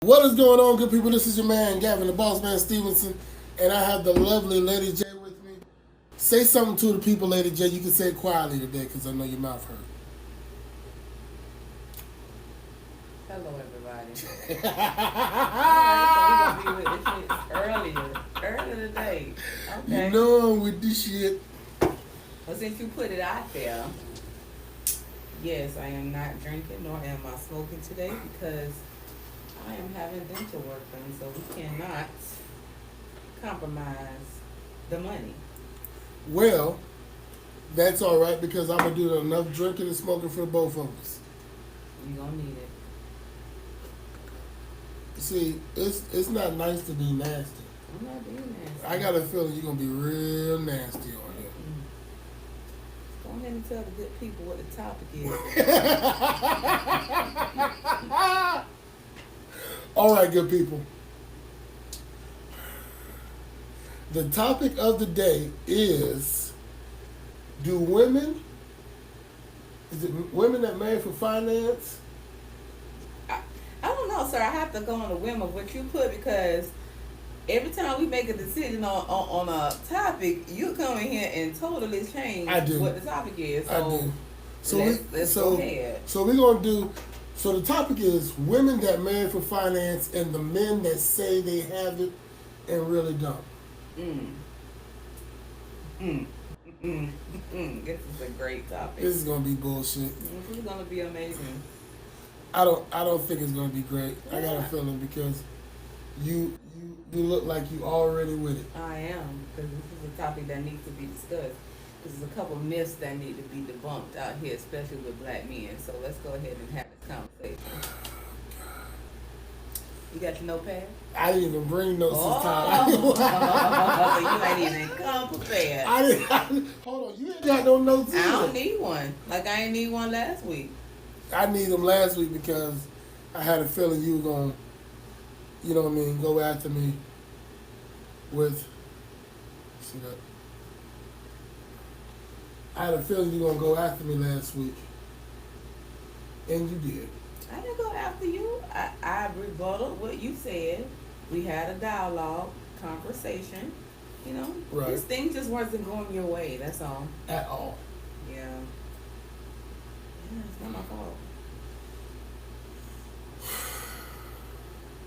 What is going on, good people? This is your man, Gavin, the boss man Stevenson, and I have the lovely Lady J with me. Say something to the people, Lady J. You can say it quietly today because I know your mouth hurt. Hello, everybody. Alright, so we gonna be with this shit earlier today. Okay. You know I'm with this shit. Well, since you put it out there, yes, I am not drinking nor am I smoking today because I am having dental work done, so we cannot compromise the money. Well, that's all right because I'm gonna do enough drinking and smoking for both of us. You gonna need it. See, it's not nice to be nasty. I'm not being nasty. I got a feeling you're gonna be real nasty on here. Go ahead and tell the good people what the topic is. All right, good people. The topic of the day is: do women? Is it women that marry for finance? I don't know, sir. I have to go on a whim of what you put because every time we make a decision on a topic, you come in here and totally change what the topic is. So I do. So let's go ahead. So we're gonna do. So the topic is women that marry for finance and the men that say they have it and really don't. This is a great topic. This is gonna be bullshit. This is gonna be amazing. I don't think it's gonna be great. I got a feeling because you look like you already with it. I am, because this is a topic that needs to be discussed. There's a couple myths that need to be debunked out here, especially with black men. So let's go ahead and have this conversation. You got your notepad? I didn't even bring notes this time. You ain't even come prepared. I didn't. Hold on, you ain't got no notes either. I don't need one. Like I ain't need one last week. I need them last week because I had a feeling you were going, you know what I mean, go after me with, see that? I had a feeling you were going to go after me last week. And you did. I didn't go after you. I rebutted what you said. We had a dialogue, conversation. You know, right. This thing just wasn't going your way. That's all. At all. Yeah. It's not my fault.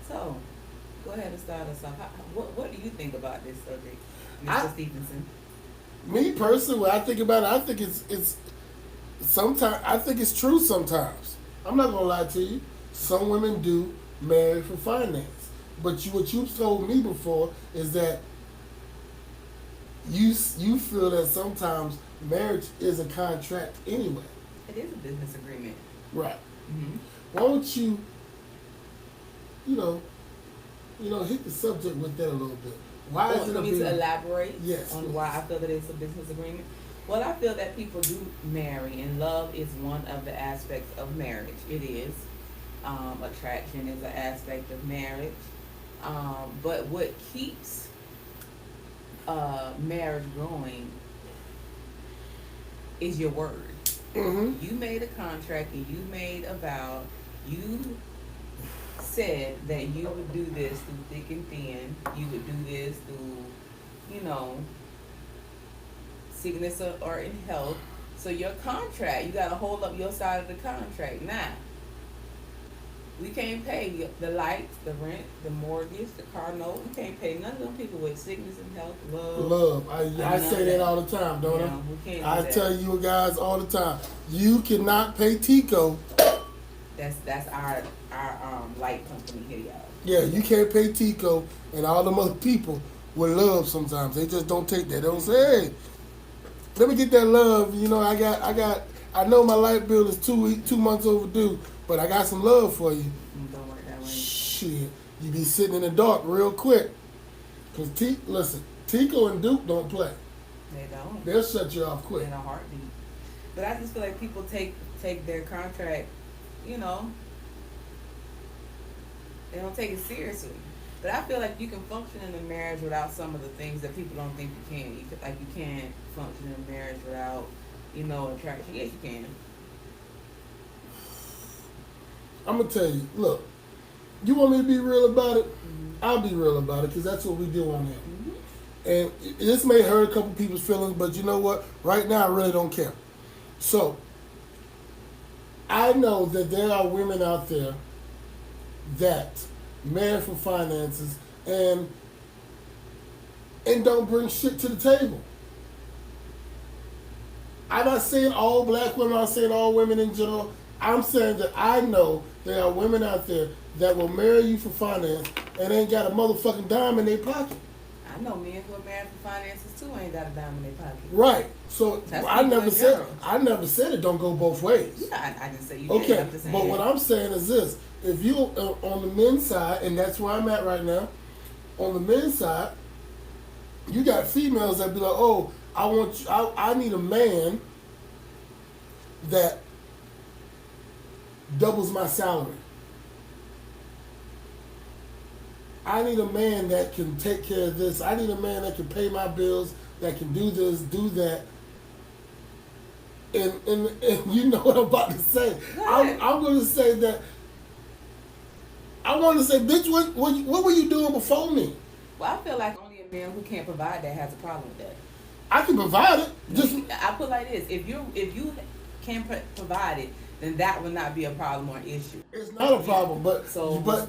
So, go ahead and start us off. What do you think about this subject, Mr. Stevenson? Me personally, when I think about it, I think it's sometimes I think it's true sometimes. I'm not gonna lie to you. Some women do marry for finance, but what you've told me before is that you feel that sometimes marriage is a contract anyway. It is a business agreement. Right. Mm-hmm. Why don't you, hit the subject with that a little bit? Why is it a business? To elaborate yes, on why I feel that it's a business agreement? Well, I feel that people do marry, and love is one of the aspects of marriage. It is. Attraction is an aspect of marriage. But what keeps marriage going is your word. Mm-hmm. You made a contract and you made a vow. You said that you would do this through thick and thin. You would do this through, sickness or in health. So your contract, you got to hold up your side of the contract. Now, we can't pay the lights, the rent, the mortgage, the car note. We can't pay none of them people with sickness and health, love. I say that all the time, don't I? We can't I tell you guys all the time. You cannot pay Tico. That's our light company here, y'all. Yeah, you can't pay Tico and all them other people with love sometimes. They just don't take that. They don't say, hey, let me get that love. I know my light bill is 2 months overdue, but I got some love for you. Don't work that way. Shit, you be sitting in the dark real quick. Cause listen, Tico and Duke don't play. They don't. They'll shut you off quick. In a heartbeat. But I just feel like people take their contract, they don't take it seriously. But I feel like you can function in a marriage without some of the things that people don't think you can. You can't function in a marriage without, attraction. Yes, you can. I'm gonna tell you. Look, You want me to be real about it? I'll be real about it because that's what we do on here. And this may hurt a couple people's feelings, but you know what? Right now, I really don't care. So, I know that there are women out there that marry for finances and don't bring shit to the table. I'm not saying all black women, I'm not saying all women in general. I'm saying that I know there are women out there that will marry you for finance and ain't got a motherfucking dime in their pocket. I know men who are married for finances too ain't got a dime in their pocket. Right. So That's I people never in said general. it don't go both ways. Yeah, I didn't say you Okay, did. I'm just saying. but what I'm saying is this: if you on the men's side, and that's where I'm at right now, on the men's side, you got females that be like, "Oh, I need a man that doubles my salary. I need a man that can take care of this. I need a man that can pay my bills, that can do this, do that." And you know what I'm about to say. I'm going to say that. I want to say, bitch, what were you doing before me? Well, I feel like only a man who can't provide that has a problem with that. I can provide it. Just I put it like this: if you can provide it, then that would not be a problem or an issue. it's not a problem. But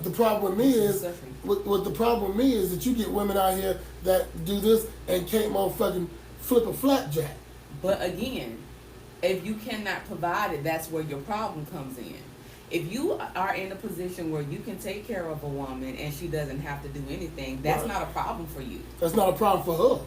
the problem with me is suffering. what the problem with me is that you get women out here that do this and can't motherfucking flip a flapjack. But again, if you cannot provide it, that's where your problem comes in. If you are in a position where you can take care of a woman and she doesn't have to do anything, that's Right. not a problem for you. That's not a problem for her.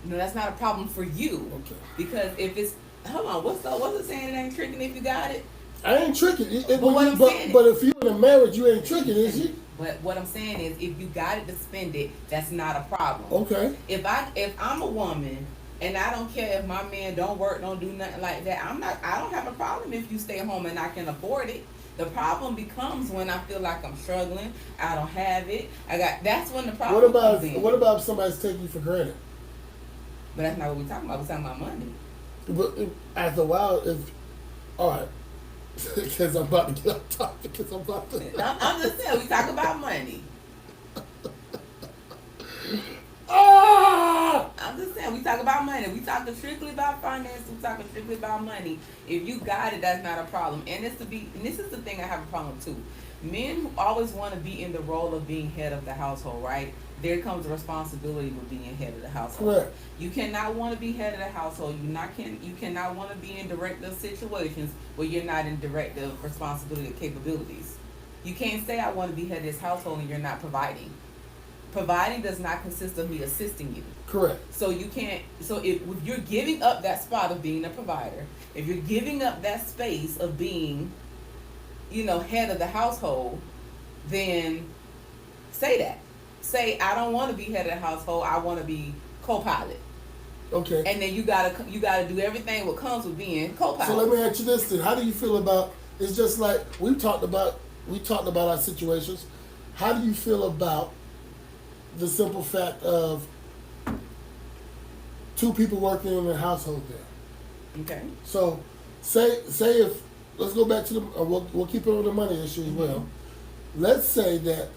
No, that's not a problem for you. Okay. Because if it's, hold on, what's it saying? It ain't tricking if you got it. I ain't tricking. Saying But if you in a marriage, you ain't tricking, is you? But what I'm saying is, if you got it to spend it, that's not a problem. Okay. If I'm a woman and I don't care if my man don't work, don't do nothing like that, I don't have a problem if you stay home and I can afford it. The problem becomes when I feel like I'm struggling, I don't have it. That's when the problem comes in. What about if somebody's taking you for granted? But that's not what we're talking about. We're talking about money. But after a while, all right, because I'm about to get off topic. Because I'm about to. I'm just saying, we talk about money. Ah! I'm just saying, we talk about money. We talking strictly about finance. We talking strictly about money. If you got it, that's not a problem. And this is the thing I have a problem too. Men who always want to be in the role of being head of the household, right? There comes the responsibility with being head of the household. Correct. You cannot want to be head of the household. You cannot want to be in directive situations where you're not in directive responsibility or capabilities. You can't say I want to be head of this household and you're not providing. Providing does not consist of me assisting you. Correct. So you can't. So if you're giving up that spot of being a provider, if you're giving up that space of being, head of the household, then say that. Say I don't want to be head of the household. I want to be co-pilot. Okay. And then you gotta do everything what comes with being co-pilot. So let me ask you this then: how do you feel about? It's just like we talked about our situations. How do you feel about the simple fact of two people working in a household there? Okay. So, say if let's go back to we'll keep it on the money issue as well. Let's say that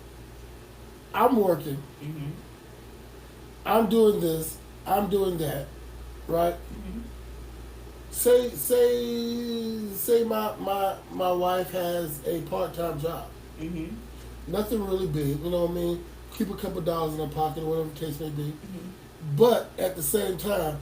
I'm working, Mm-hmm. I'm doing this, I'm doing that, right? Mm-hmm. Say my wife has a part-time job, Mm-hmm. nothing really big, you know what I mean? Keep a couple dollars in her pocket or whatever the case may be. Mm-hmm. But at the same time,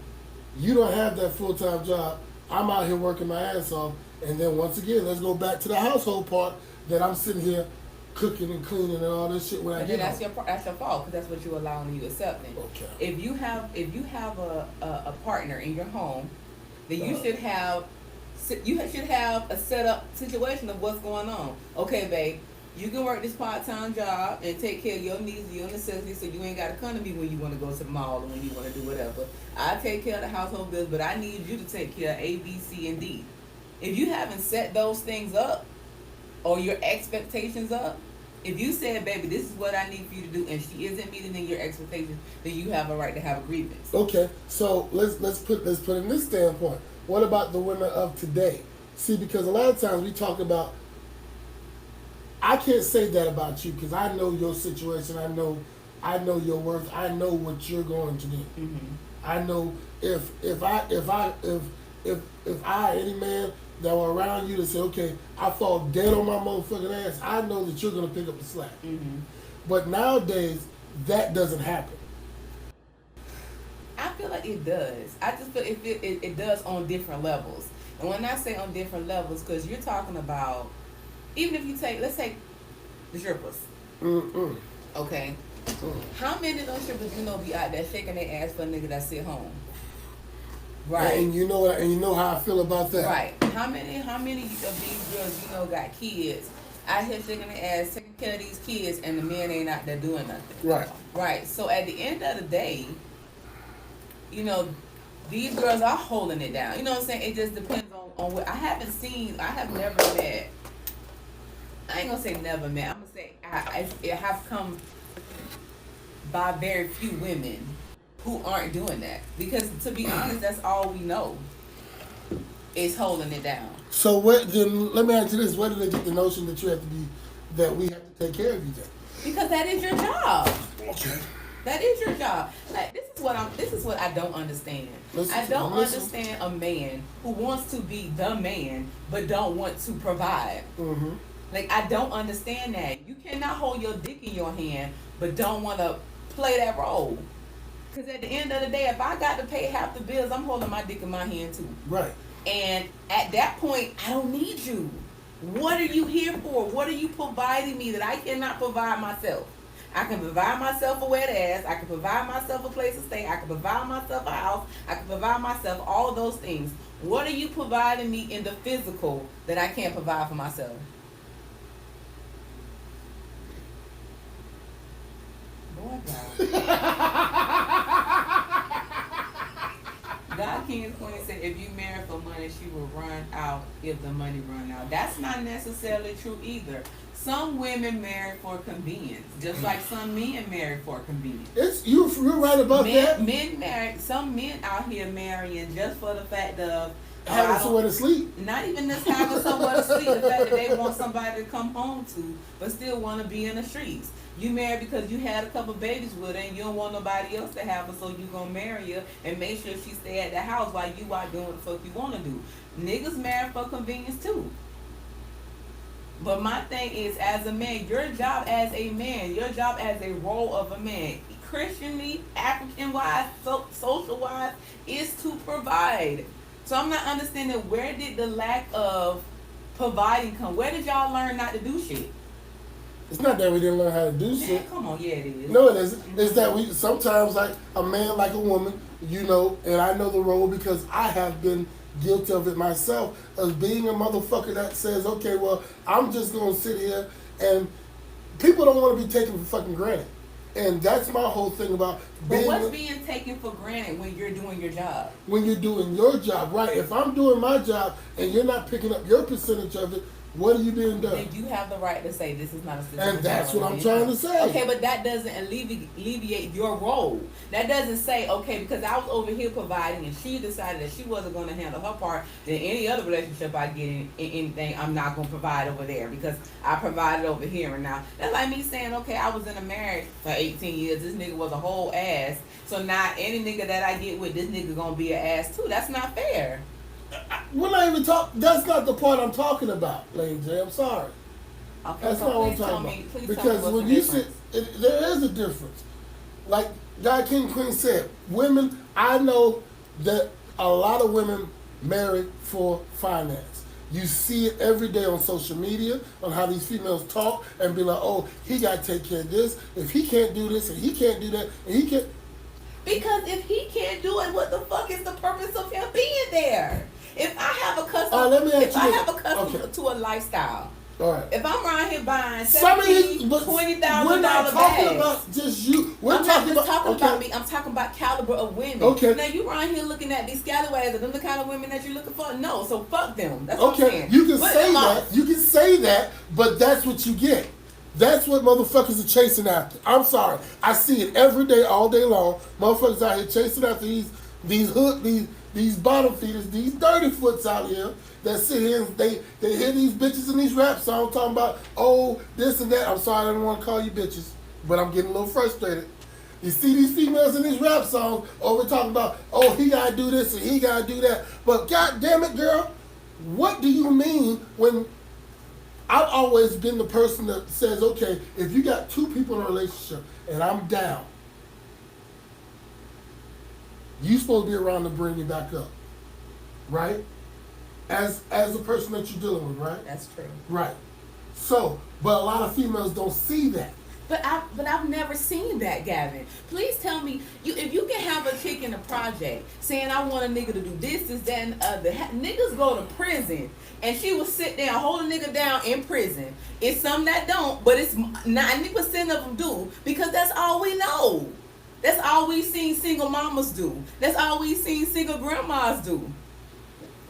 you don't have that full-time job. I'm out here working my ass off. And then once again, let's go back to the household part that I'm sitting here cooking and cleaning and all this shit when I And get then home. that's your fault because that's what you're allowing you accepting. Okay. If you have a partner in your home, then you should have a set up situation of what's going on. Okay, babe, you can work this part-time job and take care of your needs and your necessities, so you ain't got to come to me when you want to go to the mall or when you want to do whatever. I take care of the household bills, but I need you to take care of A, B, C, and D. If you haven't set those things up or your expectations up, if you said, baby, this is what I need for you to do, and she isn't meeting your expectations, then you have a right to have a grievance. Okay, so let's put in this standpoint. What about the women of today? See, because a lot of times we talk about, I can't say that about you because I know your situation. I know your worth. I know what you're going to do. Mm-hmm. I know if any man that were around you to say, okay, I fall dead on my motherfucking ass, I know that you're gonna pick up the slack. Mm-hmm. But nowadays, that doesn't happen. I feel like it does. I just feel it does on different levels. And when I say on different levels, because you're talking about, even if you take, let's take the strippers. Mm-mm. Okay. How many of those strippers you know be out there shaking their ass for a nigga that sit home? Right. And you know how I feel about that. Right. How many of these girls you know got kids out here shaking their ass, taking care of these kids, and the men ain't out there doing nothing? Right. Right. So at the end of the day, you know, these girls are holding it down. You know what I'm saying? It just depends on what. I have never met. I ain't gonna say never met. I'm gonna say it have come by very few women who aren't doing that. Because to be honest, that's all we know is holding it down. So then let me ask you this: where did they get the notion that that we have to take care of you then? Because that is your job. Okay. That is your job. Like this is what I don't understand. I don't understand a man who wants to be the man but don't want to provide. Mm-hmm. Like I don't understand that. You cannot hold your dick in your hand but don't want to play that role. Because at the end of the day, if I got to pay half the bills, I'm holding my dick in my hand too. Right. And at that point, I don't need you. What are you here for? What are you providing me that I cannot provide myself? I can provide myself a wet ass. I can provide myself a place to stay. I can provide myself a house. I can provide myself all of those things. What are you providing me in the physical that I can't provide for myself? Boy, God King and Queen said if you marry for money, she will run out if the money run out. That's not necessarily true either. Some women marry for convenience, just like some men marry for convenience. You're right about that. Some men out here marrying just for the fact of having somewhere to sleep. Not even just having somewhere to sleep. The fact that they want somebody to come home to, but still want to be in the streets. You married because you had a couple babies with her and you don't want nobody else to have her, so you gonna marry her and make sure she stay at the house while you out doing what the fuck you want to do. Niggas marry for convenience too. But my thing is, as a man, your job as a man, your job as a role of a man, Christianly, African-wise, social-wise, is to provide. So I'm not understanding where did the lack of providing come? Where did y'all learn not to do shit? It's not that we didn't learn how to do shit. Come on, yeah, it is. No, it isn't. It's that we sometimes, like a man, like a woman, you know, and I know the role because I have been guilty of it myself, of being a motherfucker that says, okay, well, I'm just going to sit here, and people don't want to be taken for fucking granted. And that's my whole thing about being... But what's being taken for granted when you're doing your job? When you're doing your job, right. If I'm doing my job and you're not picking up your percentage of it, what are you being done? Then you have the right to say this is not a system. And that's what I'm trying to say. Okay, but that doesn't alleviate your role. That doesn't say, okay, because I was over here providing and she decided that she wasn't going to handle her part, then any other relationship I get in anything, I'm not going to provide over there because I provided over here. And now, that's like me saying, okay, I was in a marriage for 18 years. This nigga was a whole ass. So now any nigga that I get with, this nigga going to be an ass too. That's not fair. We're not even talking. That's not the part I'm talking about, Lady J. I'm sorry. Okay, that's so not what I'm talking about. Because when you sit, there is a difference. Like God King Queen said, women. I know that a lot of women marry for finance. You see it every day on social media on how these females talk and be like, "Oh, he got to take care of this. If he can't do this and he can't do that and he can't." Because if he can't do it, what the fuck is the purpose of him being there? If I have a custom, to a lifestyle, all right. If I'm around here buying $20,000 bags, we're not talking about just you. I'm talking about me. I'm talking about caliber of women. Okay. Now you around here looking at these scallywags. Are them the kind of women that you're looking for? No. So fuck them. That's what I'm saying. You can say that. You can say that, but that's what you get. That's what motherfuckers are chasing after. I'm sorry. I see it every day, all day long. Motherfuckers out here chasing after these these bottom feeders, these dirty foots out here that sit here and they hear these bitches in these rap songs talking about, oh, this and that. I'm sorry, I don't want to call you bitches, but I'm getting a little frustrated. You see these females in these rap songs, oh, we're talking about, oh, he gotta do this and he gotta do that. But god damn it, girl, what do you mean when I've always been the person that says, okay, if you got two people in a relationship and I'm down, you supposed to be around to bring you back up, right? As the person that you're dealing with, right? That's true. Right. So, but a lot of females don't see that. But I've never seen that, Gavin. Please tell me, if you can have a chick in a project saying I want a nigga to do this, that, and the other. Niggas go to prison, and she will sit there and hold a nigga down in prison. It's some that don't, but it's 90% of them do, because that's all we know. That's all we've seen single mamas do. That's all we've seen single grandmas do.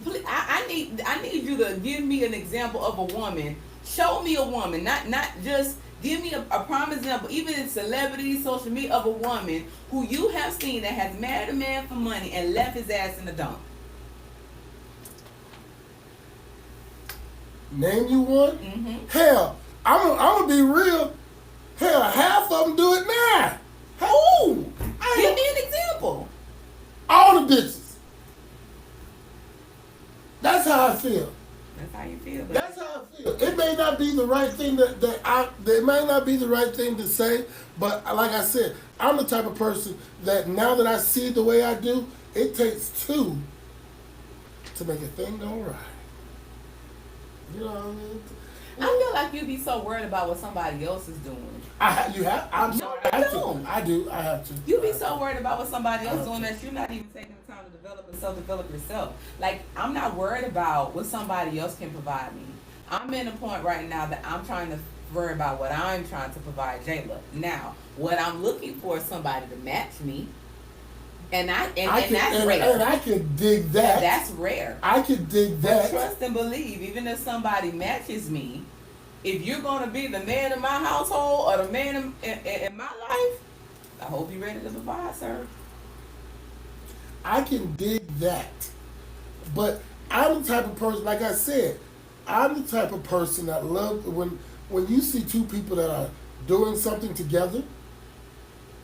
Please, I need you to give me an example of a woman. Show me a woman, not just. Give me a prime example, even in celebrity, social media, of a woman who you have seen that has married a man for money and left his ass in the dump. Name you one? Mm-hmm. Hell, I'm gonna be real. Hell, half of them do it now. Who? Give me an example. All the bitches. That's how I feel. That's how you feel. That's how I feel. It may not be the right thing it may not be the right thing to say, but like I said, I'm the type of person that now that I see it the way I do, it takes two to make a thing go right. You know what I mean? I feel like you'd be so worried about what somebody else is doing. I'm No, sorry. you I have don't. to. I do. I have to. You be so worried about what somebody else doing that you're not even taking the time to develop and self-develop yourself. Like, I'm not worried about what somebody else can provide me. I'm in a point right now that I'm trying to worry about what I'm trying to provide Jayla. Now, what I'm looking for is somebody to match me. And that's rare. And I can dig that. That's rare. I can dig that. But trust and believe, even if somebody matches me, if you're going to be the man in my household or the man in my life, I hope you're ready to provide, sir. I can dig that. But I'm the type of person, like I said, I'm the type of person that love when you see two people that are doing something together,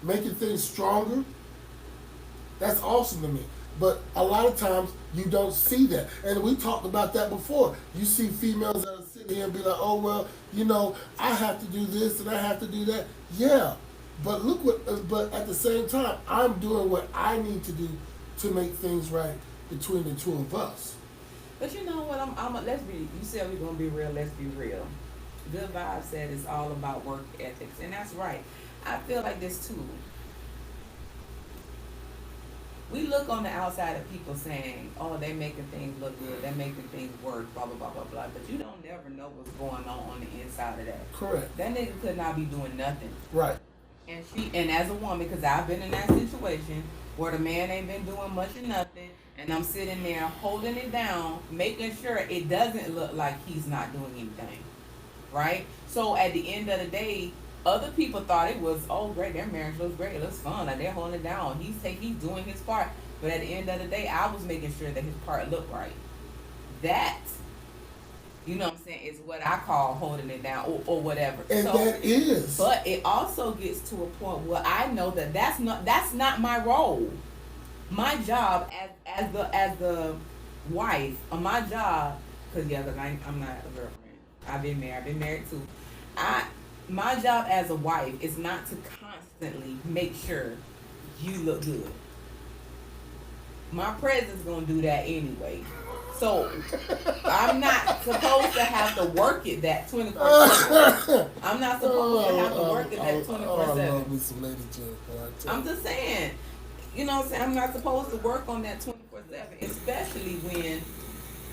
making things stronger, that's awesome to me. But a lot of times you don't see that. And we talked about that before. You see females that are sitting here and be like, oh, well, you know, I have to do this and I have to do that. Yeah. But but at the same time, I'm doing what I need to do to make things right between the two of us. But you know what? You said we're going to be real, let's be real. Good Vibes said it's all about work ethics. And that's right. I feel like this too. We look on the outside of people saying, oh, they making things look good, they're making things work, blah, blah, blah, blah, blah. But you don't never know what's going on the inside of that. Correct. That nigga could not be doing nothing. Right. And as a woman, because I've been in that situation where the man ain't been doing much of nothing, and I'm sitting there holding it down, making sure it doesn't look like he's not doing anything. Right? So at the end of the day, other people thought it was, oh, great, their marriage looks great, it looks fun, like they're holding it down. He's doing his part. But at the end of the day, I was making sure that his part looked right. That, you know what I'm saying, is what I call holding it down or whatever. And so, that is. But it also gets to a point where I know that that's not my role. My job as the wife, or my job, because yeah, look, I'm not a girlfriend. I've been married too. My job as a wife is not to constantly make sure you look good. My presence gonna do that anyway. So I'm not supposed to have to work it that 24/7. I'm not supposed to have to work it that 24/7. I'm just saying, you know what I'm saying? I'm not supposed to work on that 24/7, especially when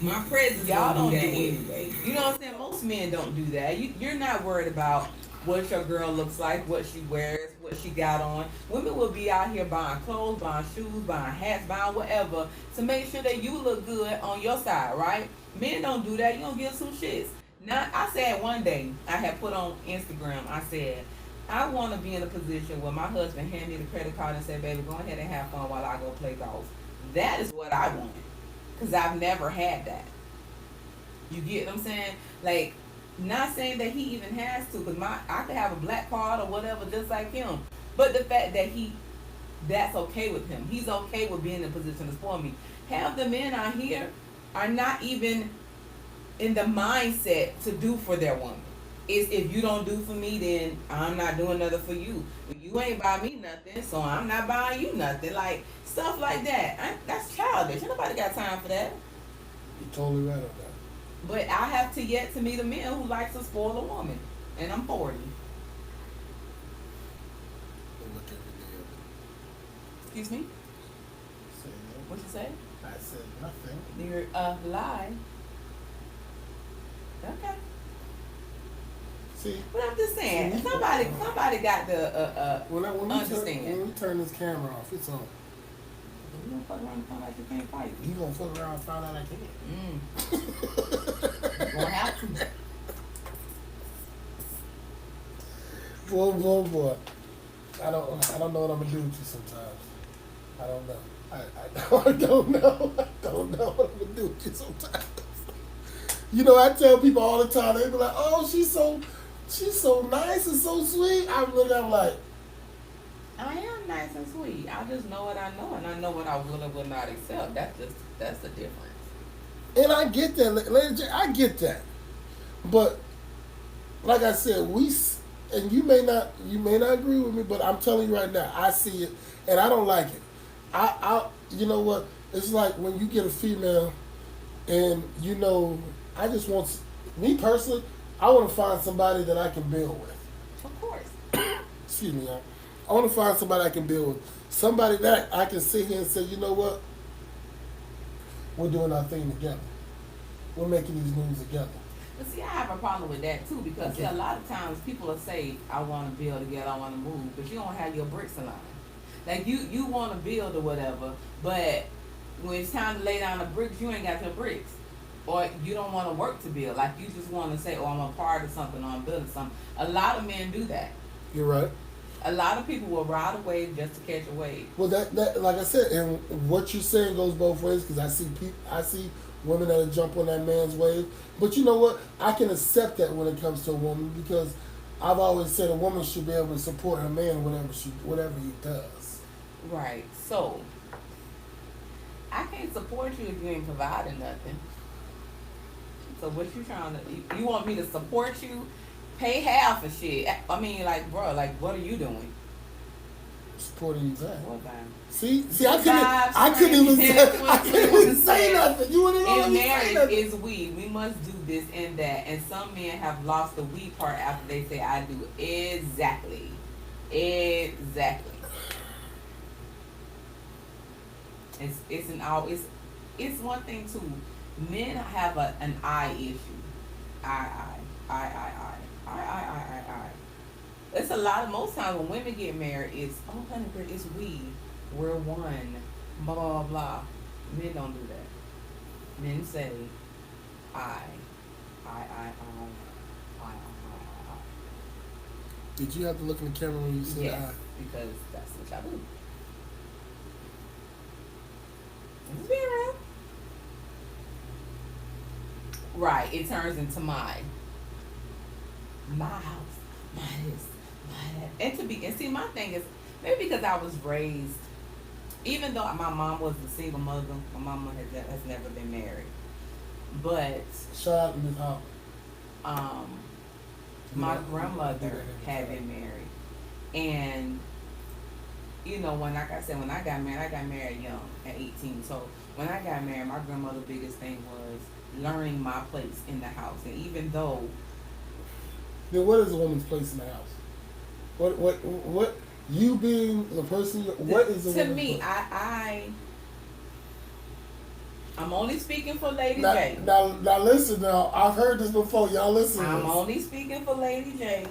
my presence y'all don't do that anyway. You know what I'm saying? Most men don't do that. You're not worried about what your girl looks like, what she wears, what she got on. Women will be out here buying clothes, buying shoes, buying hats, buying whatever to make sure that you look good on your side, right? Men don't do that. You don't give some shits. Now, I said one day, I had put on Instagram, I said, I want to be in a position where my husband hand me the credit card and said, baby, go ahead and have fun while I go play golf. That is what I want. Because I've never had that. You get what I'm saying? Like, not saying that he even has to, because I could have a black card or whatever just like him. But the fact that that's okay with him. He's okay with being in a position to spoil me. Half the men out here are not even in the mindset to do for their woman. It's if you don't do for me, then I'm not doing nothing for you. You ain't buy me nothing, so I'm not buying you nothing. Like stuff like that. That's childish. Ain't nobody got time for that. You're totally right on that. But I have to yet to meet a man who likes to spoil a woman, and I'm 40. Look every day of Excuse me. it. Say that. What you say? I said nothing. You're lie. Okay. See, But I'm just saying, somebody got to when understand. we turn this camera off, it's on. You don't fuck around and find out you can't fight. You gonna fuck around and find out I can. You gonna have to. Boy. I don't know what I'm gonna do with you sometimes. I don't know. I don't know. I don't know what I'm gonna do with you sometimes. You know, I tell people all the time, they be like, "Oh, she's so nice and so sweet." I'm like, I am nice and sweet. I just know what I know, and I know what I will and will not accept. That's the difference. and I get that, Lady J, I get that, but like I said, and you may not agree with me, but I'm telling you right now, I see it, and I don't like it. You know what? It's like when you get a female, and you know, I just want, me personally, I want to find somebody that I can build with. Of course. Excuse me, y'all. I want to find somebody I can build with. Somebody that I can sit here and say, you know what? We're doing our thing together. We're making these moves together. But see, I have a problem with that too, because see, a lot of times people will say, "I want to build together, I want to move," but you don't have your bricks aligned. Like you want to build or whatever, but when it's time to lay down the bricks, you ain't got your bricks, or you don't want to work to build. Like you just want to say, "Oh, I'm a part of something, or I'm building something." A lot of men do that. You're right. A lot of people will ride a wave just to catch a wave. Well, that like I said, and what you're saying goes both ways, because I see women that'll jump on that man's wave. But you know what? I can accept that when it comes to a woman, because I've always said a woman should be able to support her man in whatever he does. Right. So I can't support you if you ain't providing nothing. So what you trying to? You want me to support you? Pay half of shit. I mean, like, bro, like, what are you doing? Supporting you back. What time? See, I couldn't even say nothing. You wouldn't know In me say marriage nothing. is we. We must do this and that. And some men have lost the we part after they say I do. Exactly. It's one thing too. Men have an I issue. I. It's a lot of, most times when women get married, it's, oh honey, it's we. We're one. Blah, blah, blah. Men don't do that. Men say, I. Did you have to look in the camera when you said Yes, because that's what y'all do. It's being real. Right, it turns into my house, my this, my that. And see, my thing is, maybe because I was raised, even though my mom was a single mother, my mama has never been married. But shout out to Ms. Hall. my grandmother had been married, and you know, when like I said, when I got married young at 18. So when I got married, my grandmother's biggest thing was learning my place in the house. And even though, then what is a woman's place in the house? What you being the person? What is a to woman's me, place? I'm only speaking for Lady Now, J. now listen. Now I've heard this before. Y'all listen. I'm only speaking for Lady J.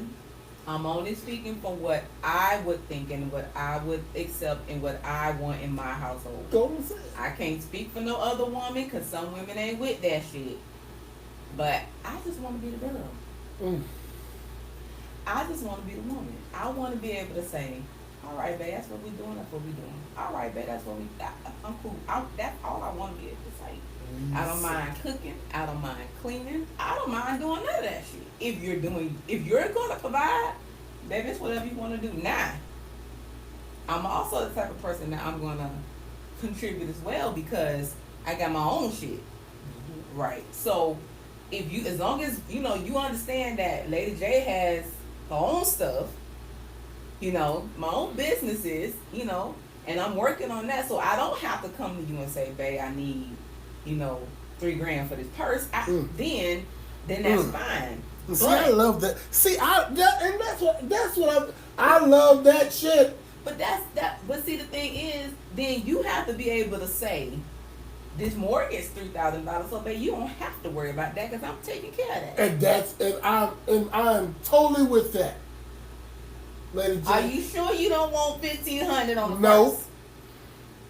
I'm only speaking for what I would think and what I would accept and what I want in my household. Go and say it. I can't speak for no other woman because some women ain't with that shit. But I just want to be the girl. I just want to be the woman. I want to be able to say, All right, babe, that's what we doing. That's what we doing. All right, babe, that's what we. I'm cool. That's all I want to be. It's like I don't mind cooking. I don't mind cleaning. I don't mind doing none of that shit. If you're gonna provide, baby, it's whatever you want to do. Now, I'm also the type of person that I'm gonna contribute as well because I got my own shit. Right. So if you, as long as you understand that Lady J has her own stuff, my own businesses, and I'm working on that, so I don't have to come to you and say, babe, I need, $3,000 for this purse. Then that's fine. See, I love that. See, that's what I love that shit. But But see, the thing is, then you have to be able to say, this mortgage $3,000, so babe, you don't have to worry about that because I'm taking care of that. And I'm totally with that, Lady J. Are you sure you don't want $1,500 on the No. purse?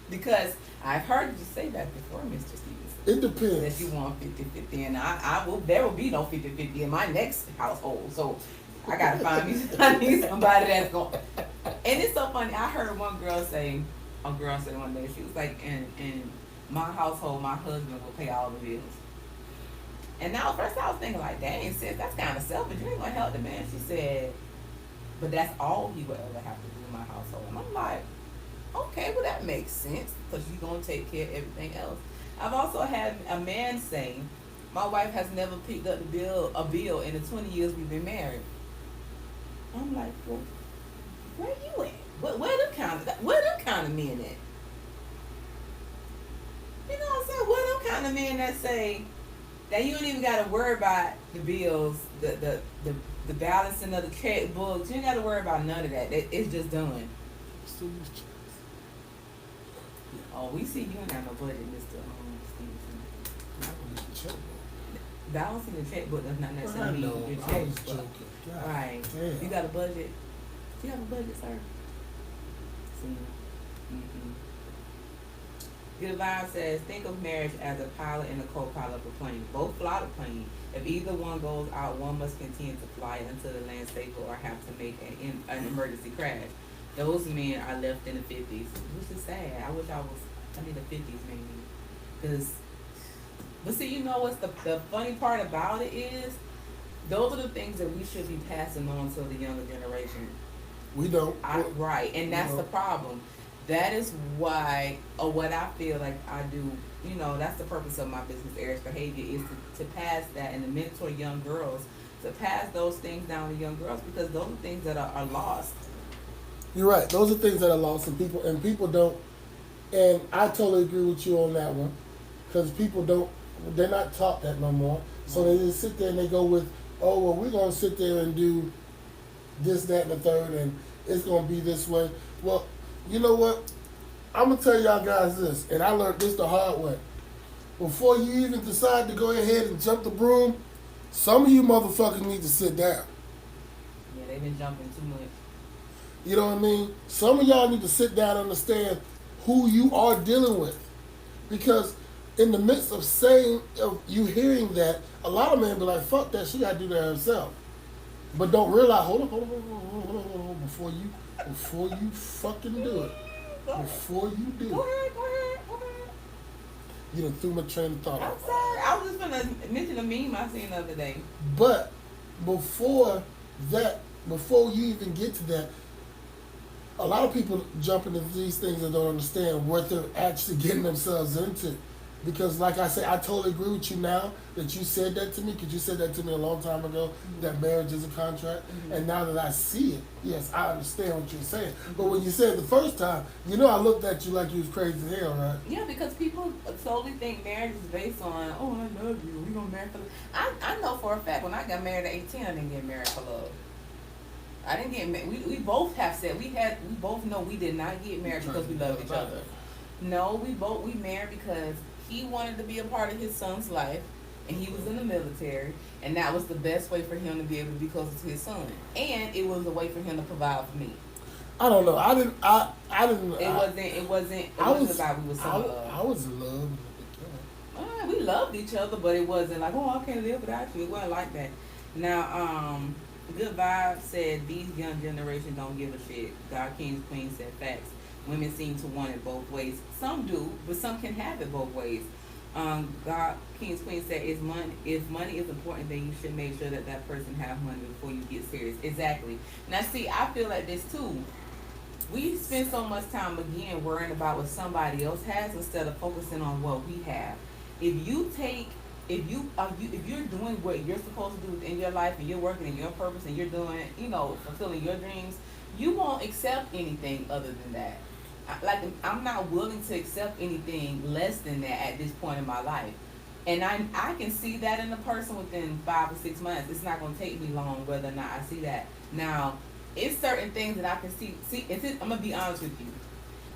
Because I've heard you say that before, Mr. Stevenson. It depends. That you want 50-50, and there will be no 50-50 in my next household. So I gotta find me somebody that's going. And it's so funny. I heard a girl say one day, she was like, in my household, my husband will pay all the bills. And now, first I was thinking like, dang, sis, that's kind of selfish. You ain't gonna help the man. She said, but that's all he will ever have to do in my household. And I'm like, okay, well that makes sense because you're gonna take care of everything else. I've also had a man say, my wife has never picked up a bill in the 20 years we've been married. I'm like, well, where you at? Where them kind of men at? You know what I'm saying? Where them kind of men that say that you don't even got to worry about the bills, the balancing of the checkbooks. You ain't got to worry about none of that. It's just done. Oh, we see you ain't got no budget, Mr. Stevenson. I don't see the checkbook. Does not necessarily mean your checkbook. Right. Damn. You got a budget? Do you have a budget, sir? See. Good Vibe says, think of marriage as a pilot and a co-pilot of a plane. Both fly the plane. If either one goes out, one must continue to fly until the land safely or have to make an emergency crash. Those men are left in the 50s, which is sad. I wish I need the 50s maybe. But see, you know what's the funny part about it is, those are the things that we should be passing on to the younger generation. We don't. Right, and that's the problem. That is why, or what I feel like I do, that's the purpose of my business, Eric's Behavior, is to pass that and to mentor young girls, to pass those things down to young girls, because those are things that are lost. You're right. Those are things that are lost, and people don't. And I totally agree with you on that one, because people don't. They're not taught that no more. So they just sit there and they go with, oh well, we're gonna sit there and do this, that, and the third, and it's gonna be this way. Well, you know what? I'm gonna tell y'all guys this, and I learned this the hard way. Before you even decide to go ahead and jump the broom, some of you motherfuckers need to sit down. Yeah, they've been jumping too much. You know what I mean? Some of y'all need to sit down and understand who you are dealing with. Because in the midst of you hearing that, a lot of men be like, fuck that, she gotta do that herself. But don't realize, hold on, before you fucking do it. Before you do Go it. ahead. You done threw my train of thought I'm out. sorry. I was just gonna mention a meme I seen the other day. But before you even get to that, a lot of people jump into these things and don't understand what they're actually getting themselves into. Because like I say, I totally agree with you now that you said that to me, because you said that to me a long time ago, that marriage is a contract. And now that I see it, yes, I understand what you're saying. But when you said it the first time, I looked at you like you was crazy as hell, right? Yeah, because people solely think marriage is based on, oh, I love you, we gonna marry for love. I know for a fact when I got married at 18, I didn't get married for love. I didn't get married. We both have said we both know we did not get married because we loved each other. No, we married because he wanted to be a part of his son's life, and he was in the military, and that was the best way for him to be able to be closer to his son, and it was a way for him to provide for me. I don't know. I didn't. It wasn't about we were so in love. I was in love. We loved each other, but it wasn't like, oh, I can't live without you. It wasn't like that. Now, Good Vibe said these young generation don't give a shit. God King's Queen said facts. Women seem to want it both ways. Some do, but some can have it both ways. God King's Queen said, if money is important, then you should make sure that that person have money before you get serious." Exactly. Now, see, I feel like this too. We spend so much time again worrying about what somebody else has instead of focusing on what we have. If you take, if you're doing what you're supposed to do in your life and you're working in your purpose and you're doing, fulfilling your dreams, you won't accept anything other than that. I'm not willing to accept anything less than that at this point in my life. And I can see that in a person within 5 or 6 months. It's not going to take me long whether or not I see that. Now, it's certain things that I can see. I'm going to be honest with you.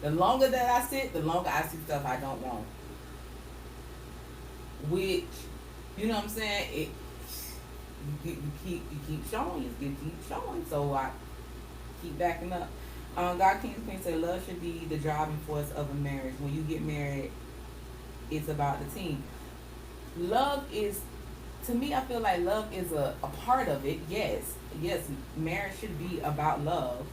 The longer that I sit, the longer I see stuff I don't want. Which, you know what I'm saying? You keep showing. You keep showing. So I keep backing up. God King's Queen said love should be the driving force of a marriage. When you get married, it's about the team. Love is, to me, I feel like love is a part of it. Yes, marriage should be about love.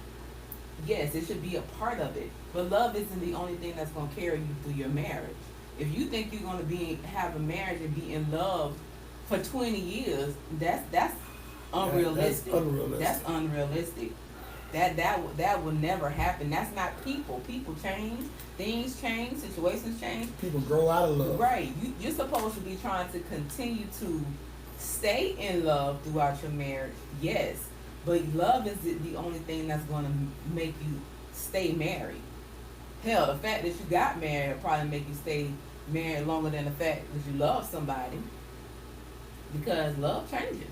Yes, it should be a part of it. But love isn't the only thing that's going to carry you through your marriage. If you think you're going to have a marriage and be in love for 20 years, that's unrealistic. That's unrealistic. That will never happen. That's not people. People change, things change, situations change. People grow out of love. Right. You're supposed to be trying to continue to stay in love throughout your marriage. Yes, but love is the only thing that's going to make you stay married. Hell, the fact that you got married will probably make you stay married longer than the fact that you love somebody, because love changes.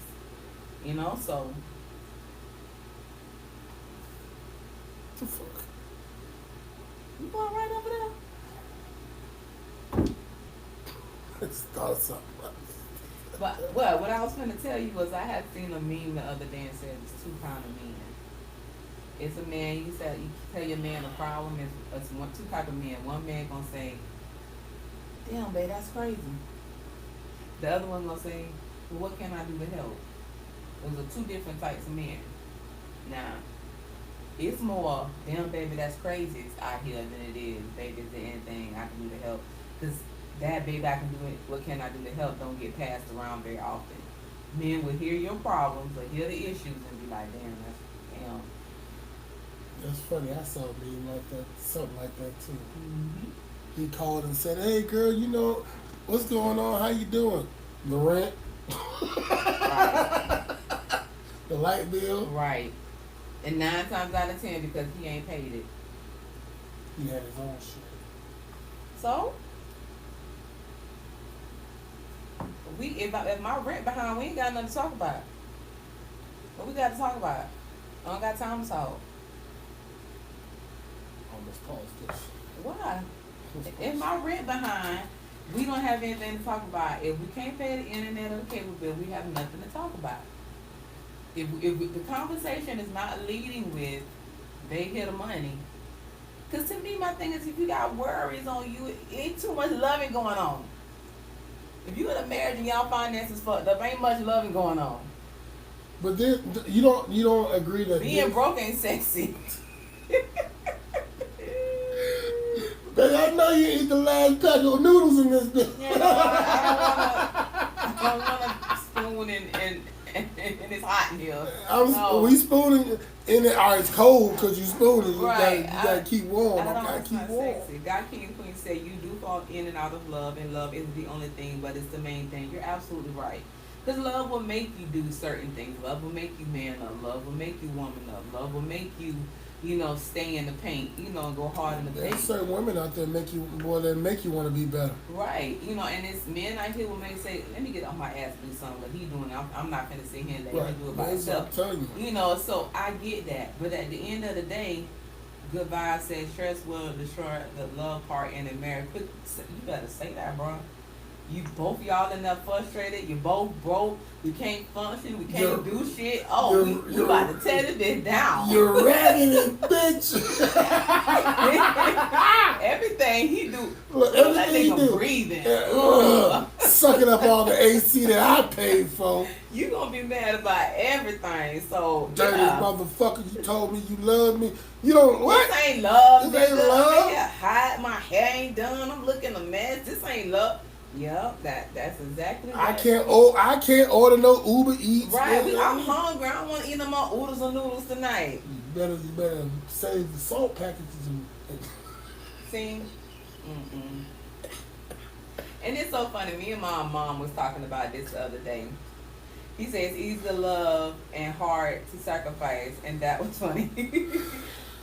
So. What the fuck? You going right over there? Let's start something. But what I was going to tell you was I had seen a meme the other day and said it's two kind of men. It's a man, you tell your man the problem is two type of men. One man gonna say, "Damn, babe, that's crazy." The other one gonna say, "Well, what can I do to help?" Those are two different types of men. Now, it's more, "Damn, baby, that's crazy" out here than it is, "Baby, is there anything I can do to help?" Because that, "Baby, I can do it, what can I do to help?" don't get passed around very often. Men will hear your problems or hear the issues and be like, "Damn, damn." That's funny. I saw a meme like that, something like that too. Mm-hmm. He called and said, "Hey, girl, what's going on? How you doing? The rent, Right. the light bill." Right. And 9 times out of 10, because he ain't paid it. He had his own shit. So, if my rent behind, we ain't got nothing to talk about. What we got to talk about? I don't got time to talk. Almost paused this. Why? If my rent behind, we don't have anything to talk about. If we can't pay the internet or the cable bill, we have nothing to talk about. If the conversation is not leading with, they hear the money. Because to me, my thing is, if you got worries on you, it ain't too much loving going on. If you in a marriage and y'all finances fucked up, ain't much loving going on. But then you don't agree that Being broke ain't sexy. Baby, I know you eat the last pack of noodles in this bitch. I don't want to spoon and it's hot in here. We spooning in it. All right, it's cold because you spooning. You Right. gotta keep warm. I I don't gotta know, keep it's warm. not sexy. God King and Queen said you do fall in and out of love, and love isn't the only thing, but it's the main thing. You're absolutely right. Because love will make you do certain things. Love will make you man up. Love will make you woman up. Love will make you, stay in the paint, go hard in the paint. There's certain women out there that make you want to be better. Right. And it's men out here will may say, "Let me get on my ass and do something," but he doing it. I'm not going to sit here and let him do it by That's what I'm himself. telling you. So I get that. But at the end of the day, Good Vibe says stress will destroy the love part in a marriage. You better say that, bro. You both y'all in there frustrated. You both broke. We can't function. We can't do shit. Oh, we about to tear this bitch down. You're ragging bitch. Everything he do. Look, That everything he nigga do. breathing. sucking up all the AC that I paid for. You gonna be mad about everything. So Dirty yeah. motherfucker, you told me you love me. You don't what? This ain't love. This ain't nigga. love? I'm here hot. My hair ain't done. I'm looking a mess. This ain't love. Yep, that's exactly right. I can't order no Uber Eats. Right, man. I'm hungry. I don't want to eat no more oodles and noodles tonight. You better save the salt packages. See? Mm-mm. And it's so funny. Me and my mom was talking about this the other day. He says easy to love and hard to sacrifice, and that was funny.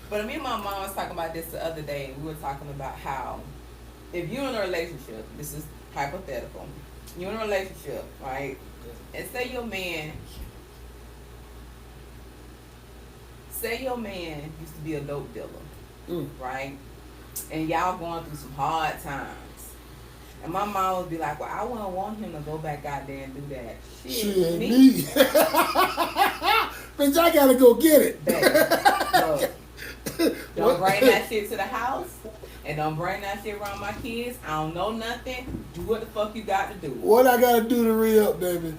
But me and my mom was talking about this the other day. We were talking about how if you're in a relationship, this is hypothetical. You're in a relationship, right? And say your man used to be a dope dealer, right? And y'all going through some hard times. And my mom would be like, well, I wouldn't want him to go back out there and do that. Shit, me. Bitch, I gotta go get it. Baby, look, don't bring that shit to the house. And don't bring that shit around my kids. I don't know nothing. Do what the fuck you got to do. What I gotta do to re-up, baby?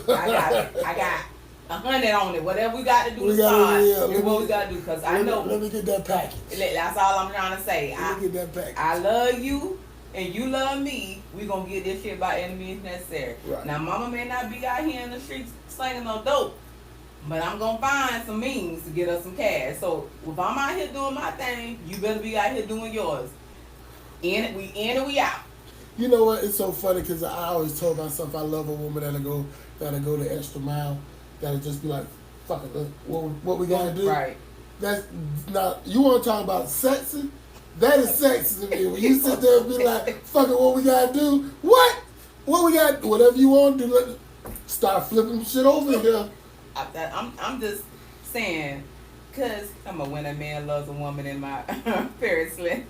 I got 100 on it. Whatever we got to do to start is what we got to do. Because I know. Let me get that package. That's all I'm trying to say. Let me get that package. I love you. And you love me, we gonna get this shit by any means necessary. Right. Now, mama may not be out here in the streets slinging no dope, but I'm gonna find some means to get us some cash. So if I'm out here doing my thing, you better be out here doing yours. We in and we out. You know what? It's so funny because I always told myself I love a woman that'll go the extra mile. That'll just be like, fuck it, what we gotta do. Right. That's not. You want to talk about sexy? That is sexy to me. When you sit there and be like, fuck it, what we gotta do? What? What we got? Whatever you want to do. Start flipping shit over here. I'm just saying, cause when a man loves a woman in my Paris slim,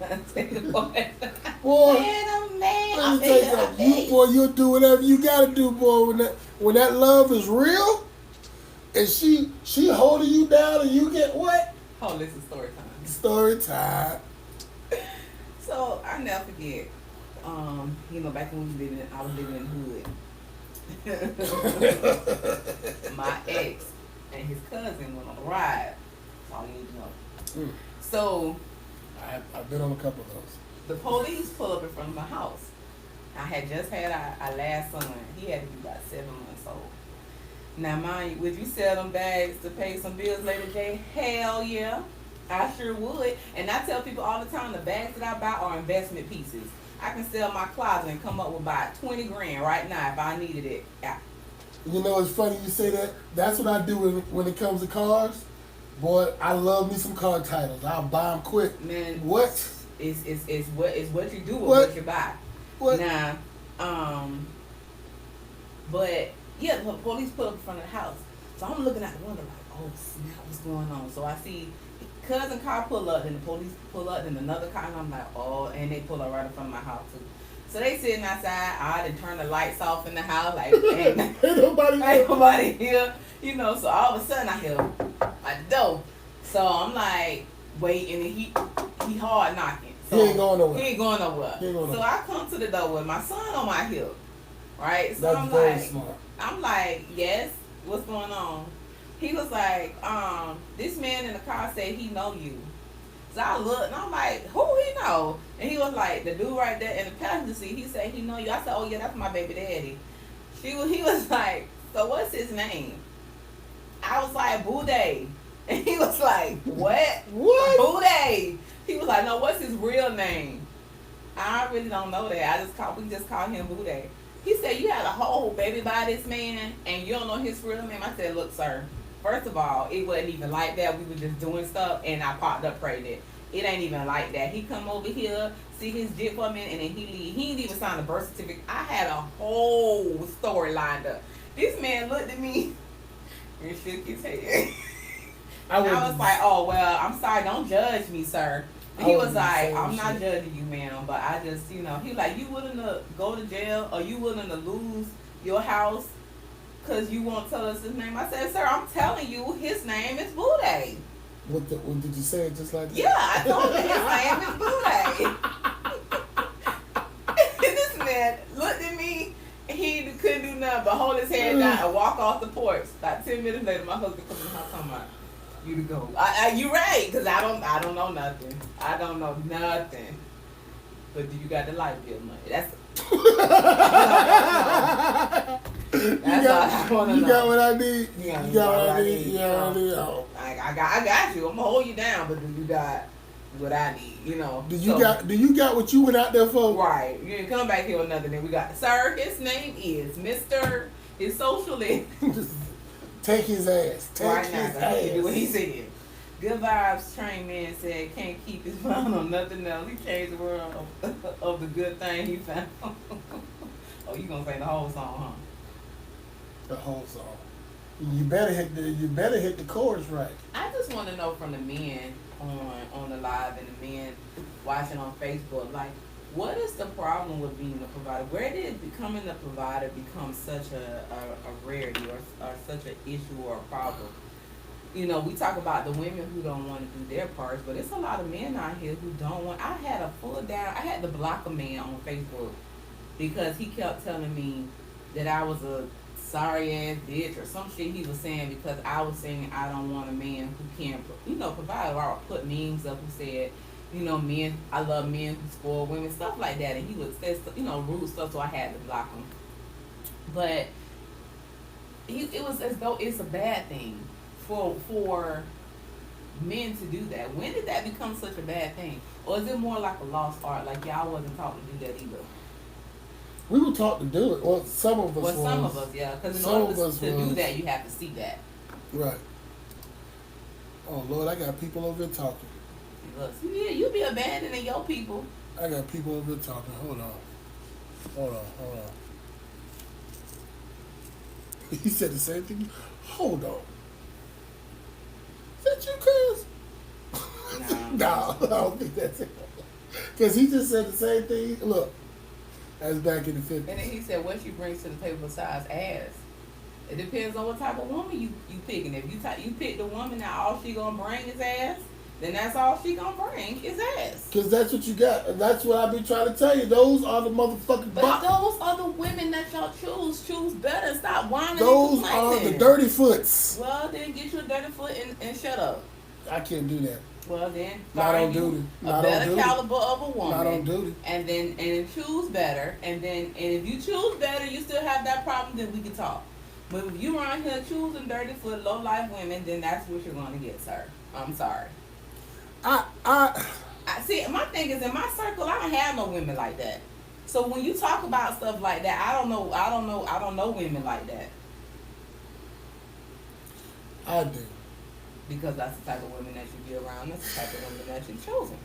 Boy, man, let me tell you something. You'll do whatever you gotta do, boy. When that love is real, and she holding you down, and you get what? Oh, this is story time. Story time. So I never forget. Back when I was living in the hood. My ex and his cousin went on a ride. That's all you need to know. So I've been on a couple of those. the police pull up in front of my house. I had just had our last son. He had to be about 7 months old. Now, mind you, would you sell them bags to pay some bills later, Jay? Hell yeah. I sure would. And I tell people all the time, the bags that I buy are investment pieces. I can sell my closet and come up with about 20 grand right now if I needed it. Yeah. You know, it's funny you say that. That's what I do when it comes to cars. Boy, I love me some car titles. I'll buy them quick. Man, what? It's what you do with what you buy. What? Now, but yeah, the police put up in front of the house. So I'm looking out the window like, oh snap, what's going on? So I see cousin car pull up, then the police pull up, then another car, and I'm like, oh, and they pull up right in front of my house too. So they sitting outside. I done turned the lights off in the house, like, ain't nobody here, So all of a sudden I hear a door. So I'm like, waiting, and he hard knocking. So he ain't going nowhere. He ain't going nowhere. So I come to the door with my son on my hip, right? So That's very smart. I'm like, yes, what's going on? He was like, this man in the car said he know you. So I looked and I'm like, who he know? And he was like, the dude right there in the passenger seat, he said he know you. I said, oh yeah, that's my baby daddy. He was like, so what's his name? I was like, Bouday. And he was like, what? What? Bouday. He was like, no, what's his real name? I really don't know that. We just call him Bouday. He said, you had a whole baby by this man and you don't know his real name? I said, look, sir, first of all, it wasn't even like that. We were just doing stuff and I popped up pregnant. It ain't even like that. He come over here, see his dick for a minute, and then he leave. He didn't even sign a birth certificate. I had a whole story lined up. This man looked at me and shook his head. I was like, oh, well, I'm sorry. Don't judge me, sir. He was like, I'm not judging you, ma'am, but I just, he like, you willing to go to jail or you willing to lose your house because you won't tell us his name? I said, sir, I'm telling you, his name is Bouday. What did you say it just like that? Yeah, I told him his name is Bouday. And this man looked at me but hold his head down and walk off the porch. About 10 minutes later, my husband comes in the house talking about you to go. You right, cause I don't know nothing. I don't know nothing. But do you got the light bill money? That's all I want to know. You got what I need. Yeah, You got what I need. You got what I need. Oh. I got you. I'm gonna hold you down, but do you got what I need? You know. Do you got what you went out there for? Right. You didn't come back here with nothing. Then we got sir. His name is Mr. His social is. Take his ass. Take right his now, ass. do what he said. Good vibes train man said can't keep his mind on nothing else. He changed the world of the good thing he found. Oh, you gonna sing the whole song, huh? The whole song. You better hit the chorus right. I just want to know from the men on the live and the men watching on Facebook, like, what is the problem with being a provider? Where did becoming a provider become such a rarity or such an issue or a problem? You know, we talk about the women who don't want to do their parts, but it's a lot of men out here who don't want. I had to block a man on Facebook because he kept telling me that I was a sorry ass bitch or some shit he was saying because I was saying I don't want a man who can't, provide. Or I would put memes up who said, men, I love men who spoil women, stuff like that. And he would say, rude stuff, so I had to block him. But it was as though it's a bad thing for men to do that. When did that become such a bad thing? Or is it more like a lost art? Like y'all wasn't taught to do that either. We were taught to do it. Well, some of us. Well, some of us, yeah. Because in order to do that, you have to see that. Right. Oh Lord, I got people over here talking. Look, yeah, you be abandoning your people. I got people over here talking. Hold on. He said the same thing. Hold on. Is that you, Chris? No, I don't think that's it. Because he just said the same thing. Look, that's back in the 50s. And then he said, what she brings to the table besides ass? It depends on what type of woman you picking. If you pick the woman that all she gonna bring is ass, then that's all she gonna bring is ass. Because that's what you got. And that's what I've been trying to tell you. Those are the motherfucking But those are the women that y'all choose. Choose better. Stop whining those and are complaining. the dirty foots. Well, then get you a dirty foot and shut up. I can't do that. Well, then Not on find you duty. a Not on better duty. caliber of a woman. Not on duty. And then choose better. And if you choose better, you still have that problem, then we can talk. But if you around here choosing dirty foot, low life women, then that's what you're gonna get, sir. I'm sorry. I see. My thing is, in my circle, I don't have no women like that. So when you talk about stuff like that, I don't know women like that. I do. Because that's the type of women that you be around. That's the type of women that you've chosen.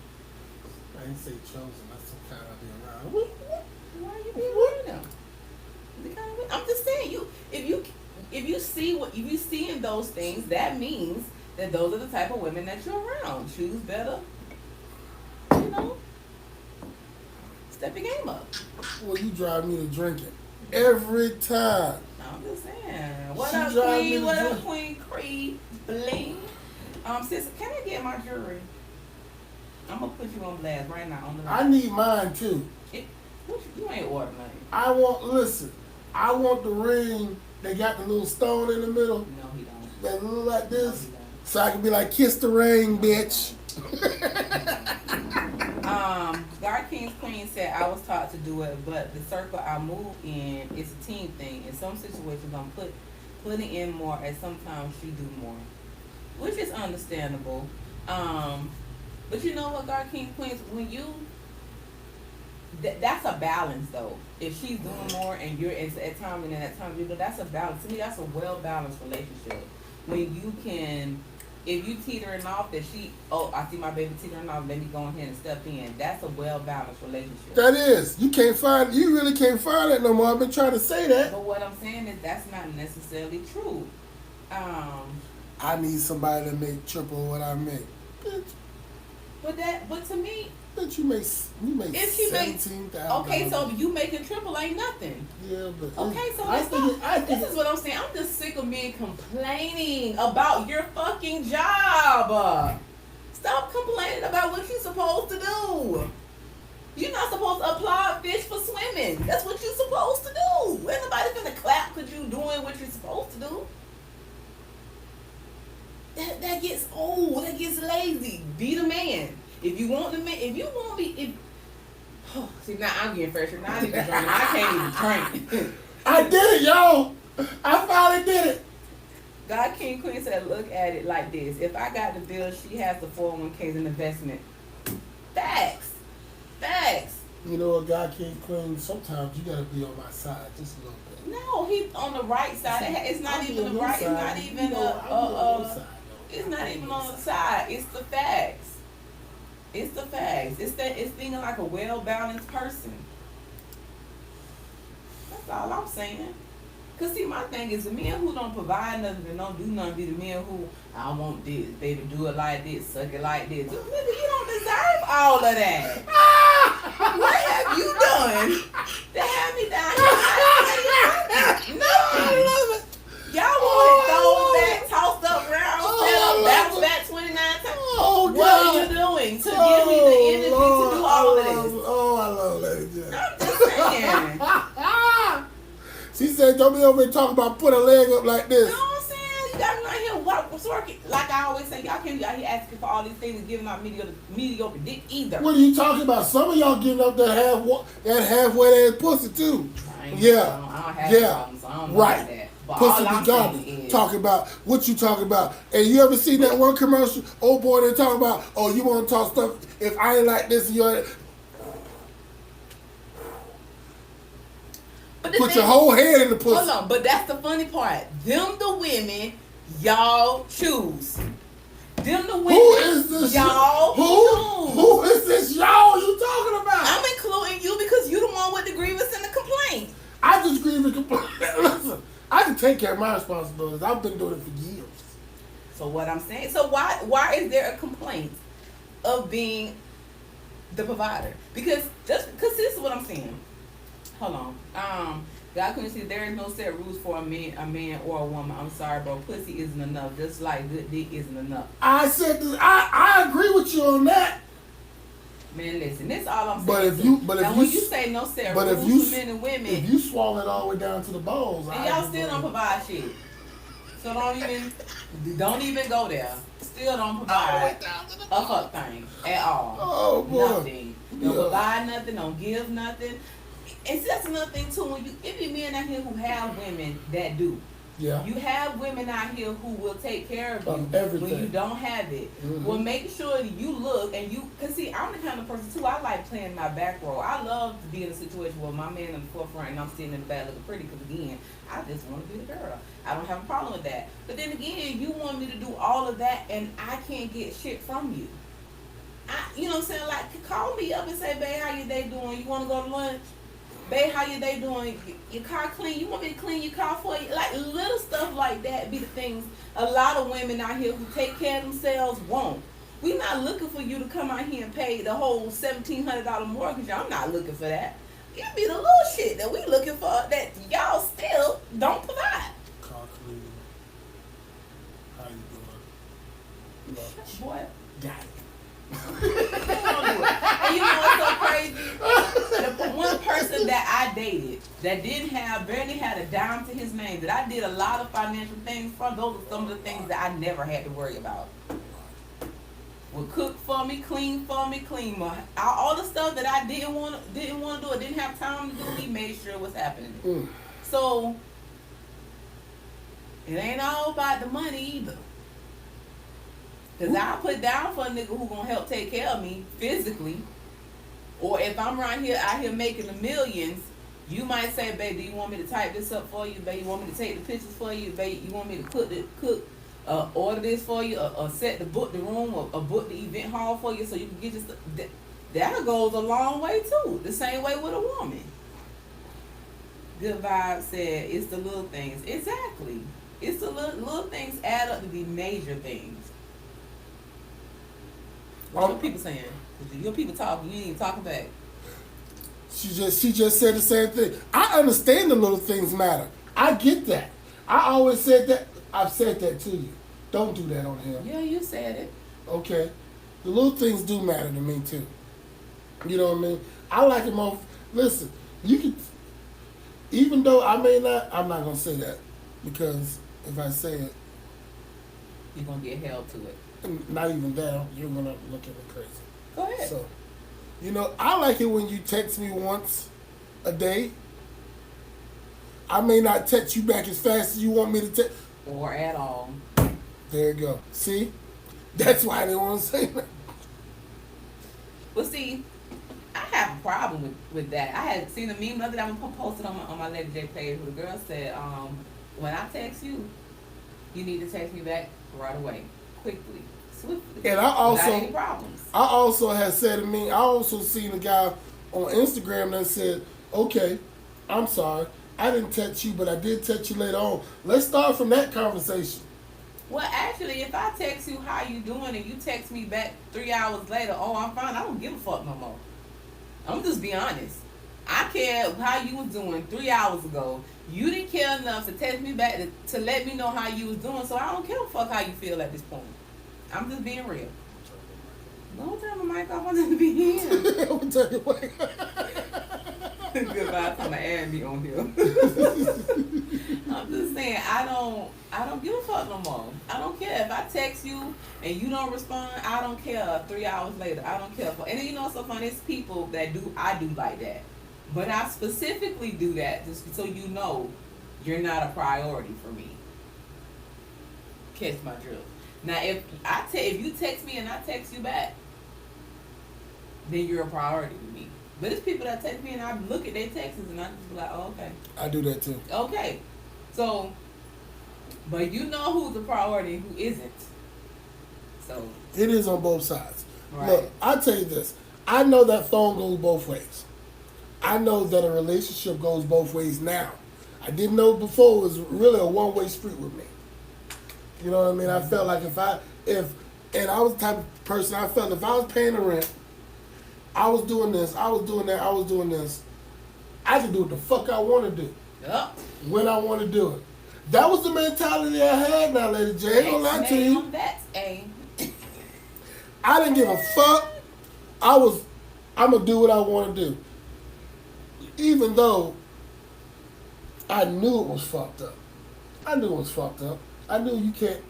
I didn't say chosen. That's some kind of be around. Why are you being around them? I'm just saying, if you seeing those things, that means that those are the type of women that you're around. Choose better. Step your game up. Well, you drive me to drinking every time. I'm just saying. What She up, drive me Queen? to What up, drink. Queen Creed? Bling. Sis, can I get my jewelry? I'm gonna put you on blast right now on the I need mine too. You ain't ordering nothing. I want the ring that got the little stone in the middle No, he don't. that look like this. No, he don't. So I can be like, kiss the ring, bitch. God King's Queen said, I was taught to do it, but the circle I move in is a team thing. In some situations, I'm putting in more, and sometimes she do more, which is understandable. But you know what, God King Queens, when you, that's a balance though. If she's doing more and you're at time and then at time, that's a balance. To me, that's a well-balanced relationship. When you can, if you teetering off that I see my baby teetering off, let me go ahead and step in. That's a well-balanced relationship. That is. You really can't find that no more. I've been trying to say that. But what I'm saying is that's not necessarily true. I need somebody to make triple what I make. Bitch. But to me, Bitch, you make if she makes $17,000. okay, so you making triple ain't nothing. Yeah, but Okay, so let's stop. This is what I'm saying. I'm just sick of men complaining about your fucking job. Stop complaining about what you're supposed to do. You're not supposed to applaud fish for swimming. That's what you're supposed to do. Ain't nobody gonna clap because you doing what you're supposed to do. That gets old. That gets lazy. Be the man. If you want the man, if you want to be, see now I'm getting fresher. Now I need to drink. I can't even drink. I did it, y'all. I finally did it. God King Queen said, look at it like this. If I got the bill, she has the 401ks and investment. Facts. Facts. You know what, God, King, Queen, sometimes you gotta be on my side just a little bit. No, he's on the right side. It's not I'll be even on the your right. It's side. not even You know, I'll be on your side, though. It's not even on the side. It's the facts. It's the facts. It's thinking like a well balanced person. That's all I'm saying. Cause see, my thing is the men who don't provide nothing and don't do nothing be the men who I want this, baby, do it like this, suck it like this. Nigga, you don't deserve all of that. What have you done to have me down here? No. Y'all want it thrown back, tossed up, round, set up, bounce back 29 times. Oh, What God. are you doing to give me the energy to do all of this? Oh, I love Lady J. I'm just saying. She said, don't be over here talking about put a leg up like You know this. what I'm saying? You got me right here working. Like I always say, y'all can't be out here asking for all these things and giving out mediocre dick either. What are you talking about? Some of y'all giving up that halfway ass pussy too. I don't have problems, so I don't know right. about that. But Pussy all be I'm garbage. saying is, Talking about what you talking about. And you ever seen that one commercial? Old boy they talking about, oh, you want to talk stuff? If I ain't like this, you but the put thing- your whole head in the pussy. Hold on, but that's the funny part. Them the women y'all choose. Them the women Who is this? y'all choose. Who is this y'all you talking about? I'm including you because you the one with the grievance and the complaint. I just agree with complaint. Listen, I can take care of my responsibilities. I've been doing it for years. So what I'm saying, so why is there a complaint of being the provider? Because this is what I'm saying. Hold on. God couldn't see there is no set rules for a man or a woman. I'm sorry, bro. Pussy isn't enough. Just like good dick isn't enough. I said this, I agree with you on that. Man, listen, this all I'm saying. But if now, when you say no set but if rules you for men and women, if you swallow it all the way down to the balls, and y'all still don't provide shit. So don't even go there. Still don't provide a fuck thing at all. Oh boy. Nothing. Don't provide nothing. Don't give nothing. It's just another thing too. When it be men out here who have women that do. Yeah. You have women out here who will take care of you everything. when you don't have it. Mm-hmm. Well, make sure that you look and cause see, I'm the kind of person too. I like playing my back role. I love to be in a situation where my man in the forefront and I'm sitting in the back looking pretty. Cause again, I just want to be the girl. I don't have a problem with that. But then again, you want me to do all of that and I can't get shit from you. You know what I'm saying? Like, call me up and say, babe, how your day doing? You want to go to lunch? Babe, how your day doing? Your car clean? You want me to clean your car for you? Like, little stuff like that be the things a lot of women out here who take care of themselves won't. We not looking for you to come out here and pay the whole $1,700 mortgage. I'm not looking for that. It be the little shit that we looking for that y'all still don't provide. Car clean. How you doing? Lunch. Boy, Got it. and you know what's so crazy? The one person that I dated that barely had a dime to his name, that I did a lot of financial things for, those are some of the things that I never had to worry about. Would cook for me, clean all the stuff that I didn't want to do, or didn't have time to do. He made sure it was happening. So it ain't all about the money either. Cause I put down for a nigga who gonna help take care of me physically, or if I'm right here out here making the millions, you might say, babe, do you want me to type this up for you, babe? You want me to take the pictures for you, babe? You want me to cook, order this for you, or book the room, or book the event hall for you, so you can get your stuff. That goes a long way too. The same way with a woman. Good Vibe said, it's the little things. Exactly. It's the little things add up to be major things. What your people saying? Your people talking, you ain't even talking back. She just said the same thing. I understand the little things matter. I get that. I always said that. I've said that to you. Don't do that on him. Yeah, you said it. Okay. The little things do matter to me too. You know what I mean? I like it more. Listen, you can, even though I may not, I'm not gonna say that because if I say it, You're gonna get held to it. not even that, you're gonna look at me crazy. Go ahead. So, I like it when you text me once a day. I may not text you back as fast as you want me to text. Or at all. There you go. See, that's why they want to say that. But see, I have a problem with that. I had seen a meme the other day I posted on my Lady J page where the girl said, when I text you, you need to text me back right away, quickly, swiftly, And without any problems. I also had said to me, I also seen a guy on Instagram that said, okay, I'm sorry, I didn't text you, but I did text you later on. Let's start from that conversation. Well, actually, if I text you how you doing and you text me back 3 hours later, oh, I'm fine, I don't give a fuck no more. I'm just be honest. I care how you was doing 3 hours ago. You didn't care enough to text me back to let me know how you was doing, so I don't care a fuck how you feel at this point. I'm just being real. Don't turn the mic off, I'm just being here. I'm telling you what. Goodbye, I'm gonna add me on here. I'm just saying, I don't give a fuck no more. I don't care if I text you and you don't respond. I don't care. 3 hours later, I don't care. And then you know what's so funny? It's people that I do like that, but I specifically do that just so you know you're not a priority for me. Catch my drift. Now, if you text me and I text you back, then you're a priority to me. But it's people that text me and I look at their texts and I just be like, oh, okay. I do that too. Okay. So, but you know who's a priority and who isn't. So. It is on both sides. Right. Look, I'll tell you this. I know that phone goes both ways. I know that a relationship goes both ways now. I didn't know before it was really a one-way street with me. You know what I mean? I felt like and I was the type of person, I felt if I was paying the rent, I was doing this, I was doing that, I was doing this, I could do what the fuck I want to do. Yep. When I want to do it. That was the mentality I had now, Lady J. I ain't gonna lie to you. That's a. I didn't give a fuck. I'm gonna do what I want to do. Even though I knew it was fucked up. I knew it was fucked up. I knew you can't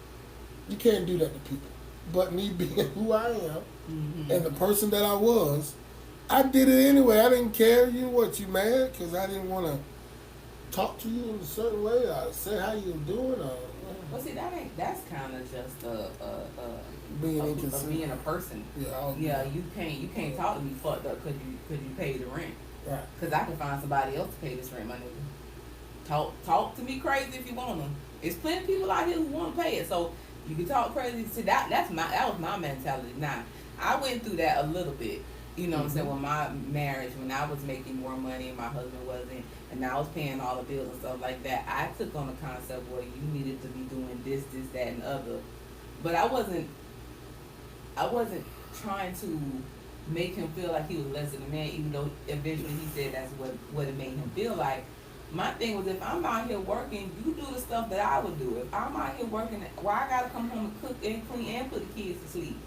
do that to people. But me being who I am and the person that I was, I did it anyway. I didn't care. You know what, you mad? Because I didn't want to talk to you in a certain way. I say how you doing. Well, see, that's kind of just being inconsistent. Being a person. Yeah. You can't talk to me fucked up because you pay the rent. Right. Because I can find somebody else to pay this rent, my nigga. Talk to me crazy if you want to. There's plenty of people out here who want to pay it, so you can talk crazy. See, that was my mentality. Now, I went through that a little bit. You know what I'm saying? With my marriage, when I was making more money and my husband wasn't, and I was paying all the bills and stuff like that, I took on the concept where you needed to be doing this, that, and other. But I wasn't trying to make him feel like he was less than a man, even though eventually he said that's what it made him feel like. My thing was, if I'm out here working, you do the stuff that I would do. If I'm out here working, why I gotta come home and cook and clean and put the kids to sleep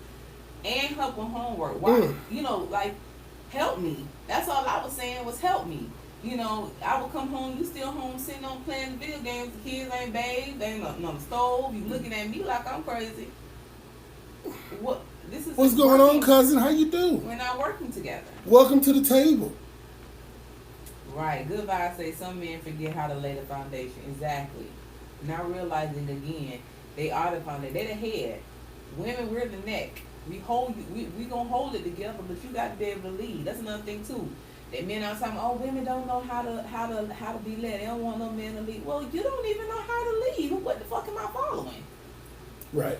and help with homework? Why, help me. That's all I was saying was help me. I would come home, you still home sitting on playing video games. The kids ain't bathed, they ain't on the stove. You looking at me like I'm crazy. What's going on, cousin? How you do? We're not working together. Welcome to the table. Right. Good vibes say some men forget how to lay the foundation. Exactly. Now realizing again, they are the foundation. They're the head. Women, we're the neck. We gonna hold it together, but you got to be able to lead. That's another thing too. That men are talking, oh, women don't know how to be led. They don't want no men to lead. Well, you don't even know how to lead. What the fuck am I following? Right.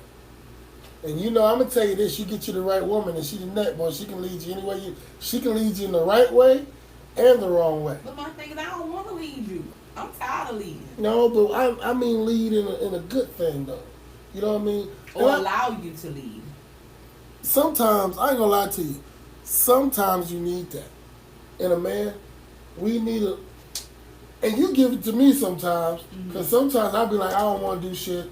And I'm gonna tell you this: you get you the right woman, and she the neck boy. She can lead you any way. She can lead you in the right way and the wrong way. But my thing is, I don't want to lead you. I'm tired of leading. No, but I mean lead in a good thing though. You know what I mean? Or allow you to lead. Sometimes, I ain't gonna lie to you, sometimes you need that. And a man, we need and you give it to me sometimes, because sometimes I be like, I don't want to do shit,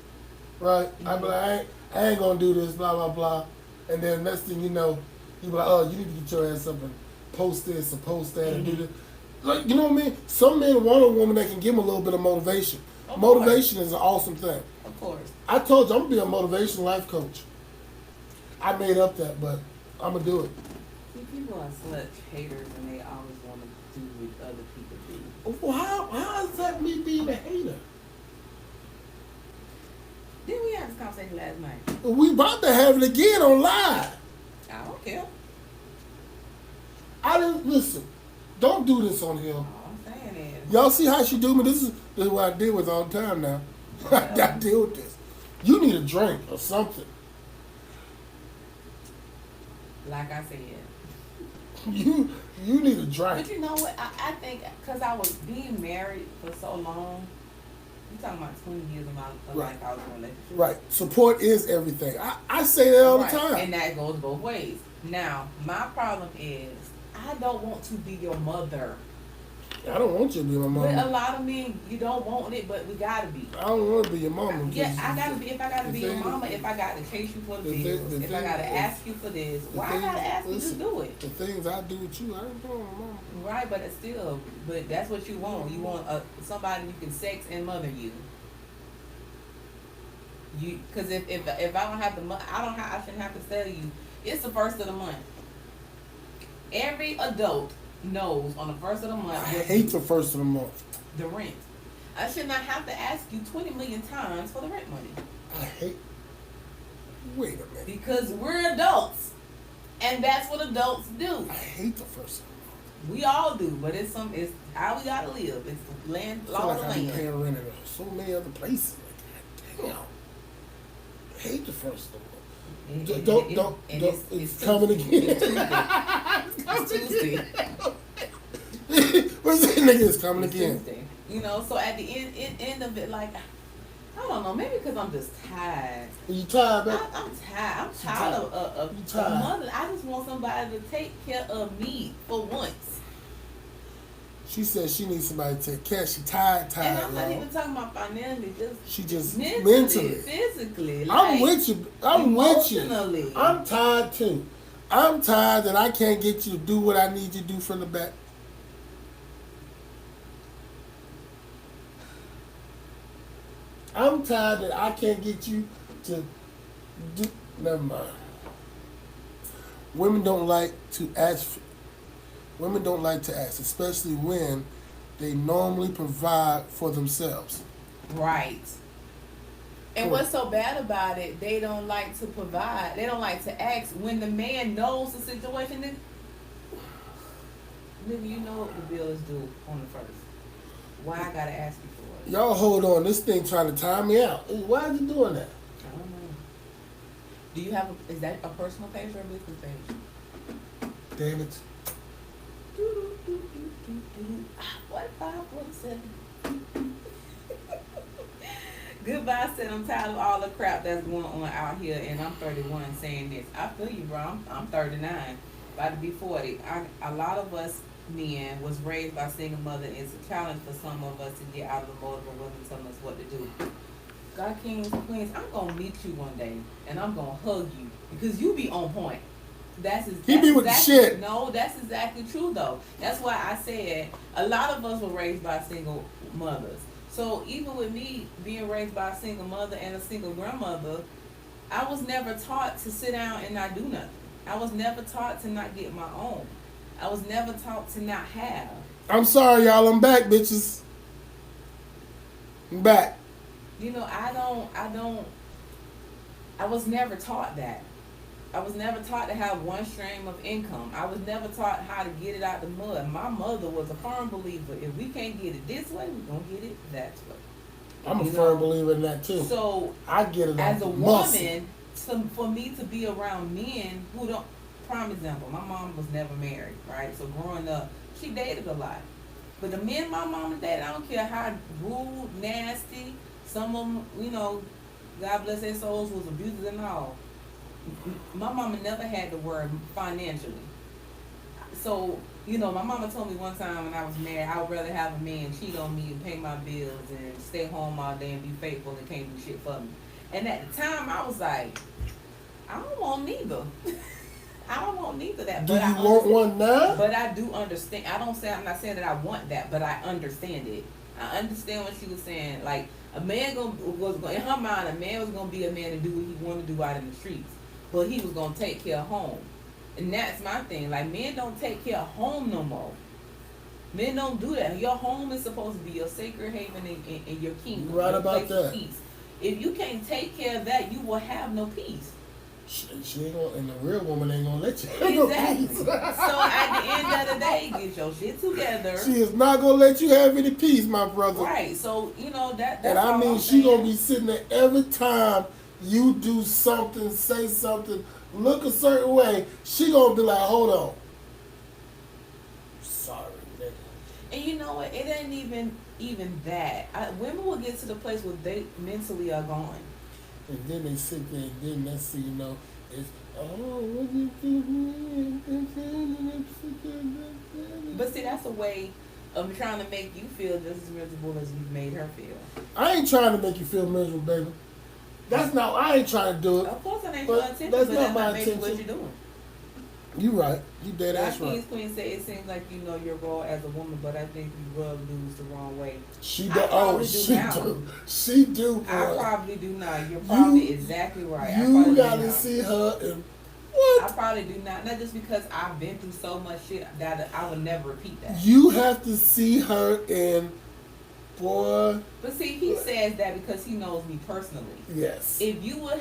right? I be like, I ain't gonna do this, blah, blah, blah. And then next thing you know, you be like, oh, you need to get your ass up post this or post that and do this. Like, you know what I mean? Some men want a woman that can give them a little bit of motivation. Of Motivation is an awesome thing. Of course. I told you I'm gonna be a motivation life coach. I made up that, but I'm gonna do it. See, people are such haters and they always want to do what other people do. Well, how is that me being a hater? Didn't we have this conversation last night? We about to have it again on live. I don't care. I didn't listen. Don't do this on here. All I'm saying is, Y'all see how she do me? This is what I deal with all the time now. I deal with this. You need a drink or something. like I said. You need a drink. But you know what? I think because I was being married for so long, you talking about 20 years of my life I was in a relationship. Right. Support is everything. I say that all the time. And that goes both ways. Now, my problem is I don't want to be your mother. I don't want you to be my But a mama. lot of men, you don't want it, but we gotta be. I don't want to be your mama. Yeah, I gotta be. If I gotta the be your thing- mama, if I gotta chase you for the the bills, thing- if I gotta ask you for this, why I gotta ask you to do it? The things I do with you, I ain't doing with my mama. Right, but it's still, but that's what you want. You want somebody you can sex and mother you. Because if I don't have the I shouldn't have to tell you. It's the first of the month. Every adult knows on the first of the month. I hate the first of the month. The rent. I should not have to ask you 20 million times for the rent money. I hate. Wait a minute. Because we're adults. And that's what adults do. I hate the first of the month. We all do, but it's how we gotta live. It's the land, I feel law like of I the be land. paying rent in so many other places. Like, damn. I hate the first of the month. It's coming again. It's Tuesday. What's that nigga? It's coming It's again. Tuesday. You know, so at the end of it, like, I don't know, maybe because I'm just tired. You tired, man? I'm tired. I'm tired of You a tired. mother. I just want somebody to take care of me for once. She said she needs somebody to take care. She tired, And I'm not y'all. even talking about financially, just She just mentally, physically. I'm like, with you. I'm with you. emotionally. I'm tired too. I'm tired that I can't get you to do what I need you to do from the back. I'm tired that I can't get you to do. Never mind. Women don't like to ask. Women don't like to ask, especially when they normally provide for themselves. Right. And Correct. what's so bad about it, they don't like to provide. They don't like to ask when the man knows the situation. Nigga, you know what the bill is due on the first. Why I gotta ask you for it? Y'all hold on. This thing trying to time me out. Why are you doing that? I don't know. Do you have is that a personal page or a business page? Damn it. What 547? Goodbye, said I'm tired of all the crap that's going on out here, and I'm 31 saying this. I feel you, bro. I'm 39, about to be 40. A lot of us men was raised by single mother. It's a challenge for some of us to get out of the mold of women telling us what to do. God, kings, queens, I'm gonna meet you one day, and I'm gonna hug you because you be on point. He be with the shit. No, that's exactly true though. That's why I said a lot of us were raised by single mothers. So even with me being raised by a single mother and a single grandmother, I was never taught to sit down and not do nothing. I was never taught to not get my own. I was never taught to not have. I'm sorry, y'all. I'm back, bitches. I'm back. You know, I was never taught that. I was never taught to have one stream of income. I was never taught how to get it out the mud. My mother was a firm believer. If we can't get it this way, we're going to get it that way. I'm a firm believer in that too. So, I get it as a off the muscle. woman, for me to be around men who don't, prime example, my mom was never married, right? So growing up, she dated a lot. But the men my mama dated, I don't care how rude, nasty, some of them, you know, God bless their souls, was abusive and all. My mama never had to worry financially. So, you know, my mama told me one time when I was married, I would rather have a man cheat on me and pay my bills and stay home all day and be faithful and can't do shit for me. And at the time, I was like, I don't want neither. I don't want neither. to that. Do But you want one now? But I do understand. I'm not saying that I want that, but I understand it. I understand what she was saying. Like a man was going in her mind, a man was gonna be a man and do what he wanted to do out in the streets, but he was gonna take care of home, and that's my thing. Like men don't take care of home no more. Men don't do that. Your home is supposed to be your sacred haven and your kingdom. You're right your about place of that. peace. If you can't take care of that, you will have no peace. She ain't gonna, and the real woman ain't gonna let you have no Exactly. peace. So at the end of the day, get your shit together. She is not gonna let you have any peace, my brother. Right. So that's And I all mean, I'm she saying. gonna be sitting there every time you do something, say something, look a certain way. She gonna be like, hold on. Sorry, nigga. And you know what? It ain't even that. Women will get to the place where they mentally are gone. And then they sit there, and then next thing you know, it's, oh, what you do? But see, that's a way of trying to make you feel just as miserable as you've made her feel. I ain't trying to make you feel miserable, baby. That's not, I ain't trying to do it. Of course, that ain't But your intention, that's but not that's my not making what intention. you're doing. You right. You dead ass Our right. King's Queen said it seems like you know your role as a woman, but I think you rub dudes the wrong way. She I do. Oh, probably do she now. do. She do. I Boy. probably do not. You're probably exactly right. I probably You do gotta now. see her and I what? probably do not. Not just because I've been through so much shit that I would never repeat that. You have to see her in, boy. But see, he says that because he knows me personally. Yes. If you were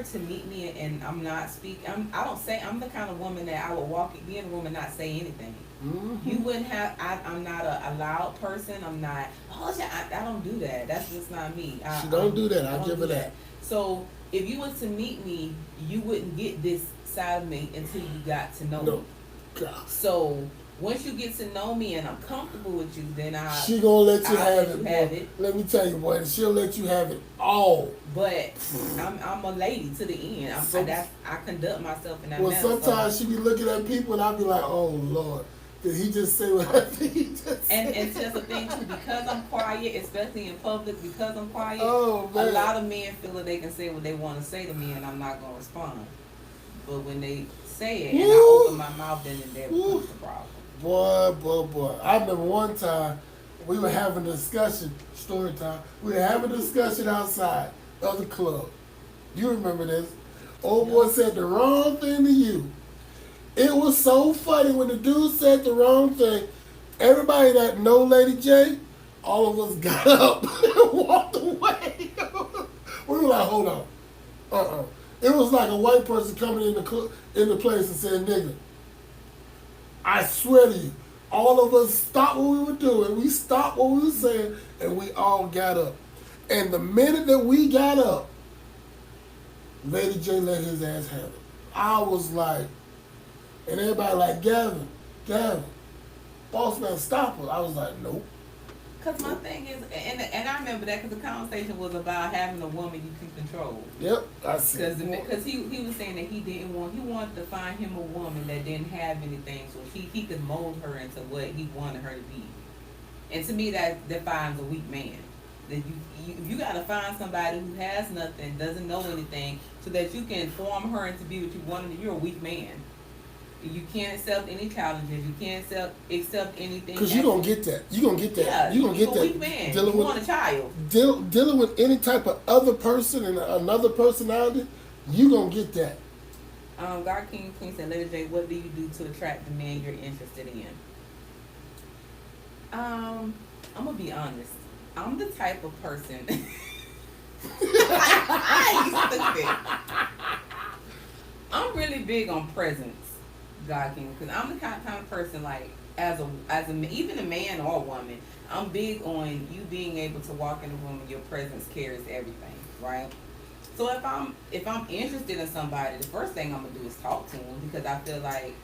to meet me and I'm not speaking, I'm the kind of woman that I would be in a room and not say anything. Mm-hmm. You wouldn't have. I'm not a loud person. I'm not. Oh, I don't do that. That's just not me. She don't do that. I'll don't give her do that. So if you was to meet me, you wouldn't get this side of me until you got to know me. No. God. So once you get to know me and I'm comfortable with you, then She gonna let you I'll have let it, you boy. have it. Let me tell you, boy. She'll let you have it all. But I'm a lady to the end. I conduct myself in that Well, manner. sometimes she be looking at people and I be like, oh Lord, did he just say what I think he just said? And just the thing too, because I'm quiet, especially in public, because I'm quiet, Oh, man. a lot of men feel that they can say what they want to say to me and I'm not gonna respond. But when they say it and Woo. I open my mouth, then there Woo. becomes the problem. Boy. I remember one time we were having a discussion, story time. We were having a discussion outside of the club. You remember this? Old boy said the wrong thing to you. It was so funny when the dude said the wrong thing. Everybody that know Lady J, all of us got up and walked away. We were like, hold on. It was like a white person coming in the place and saying, nigga, I swear to you, all of us stopped what we were doing. We stopped what we were saying, and we all got up. And the minute that we got up, Lady J let his ass have it. I was like, and everybody like, Gavin, boss man, stop her. I was like, nope. Cause my thing is, and I remember that because the conversation was about having a woman you can control. Yep, I see. Because he was saying that he wanted to find him a woman that didn't have anything, so he could mold her into what he wanted her to be. And to me, that defines a weak man. That you got to find somebody who has nothing, doesn't know anything, so that you can form her into be what you wanted. You're a weak man. You can't accept any challenges. You can't accept anything. Because you're going to get that. You're going to get that. Yeah, you're going to get that. Weak man. Dealing You with, want a child. dealing with any type of other person and another personality, you're going to get that. God King Queen said, Lady J, what do you do to attract the man you're interested in? I'm going to be honest. I'm the type of person. I stupid. I'm really big on presence, God King, because I'm the kind of person like as a even a man or a woman, I'm big on you being able to walk in a room and your presence carries everything, right? So if I'm interested in somebody, the first thing I'm gonna do is talk to them because I feel like,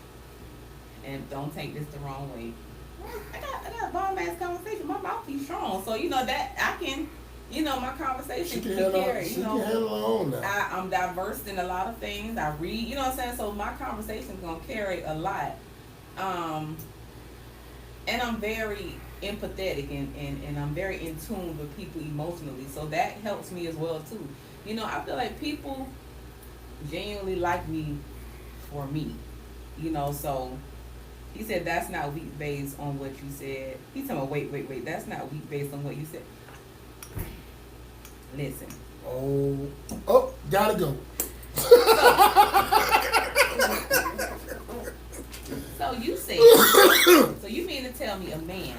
and don't take this the wrong way, I got a bomb ass conversation. My mouth is strong, so you know that I can, my conversation She can can carry. handle her own now. I'm diverse in a lot of things. I read, you know what I'm saying? So my conversation's gonna carry a lot. And I'm very empathetic and I'm very in tune with people emotionally. So that helps me as well too. I feel like people genuinely like me for me. So he said that's not weak based on what you said. He's talking about wait. That's not weak based on what you said. Listen. Gotta go. So you said. So you mean to tell me a man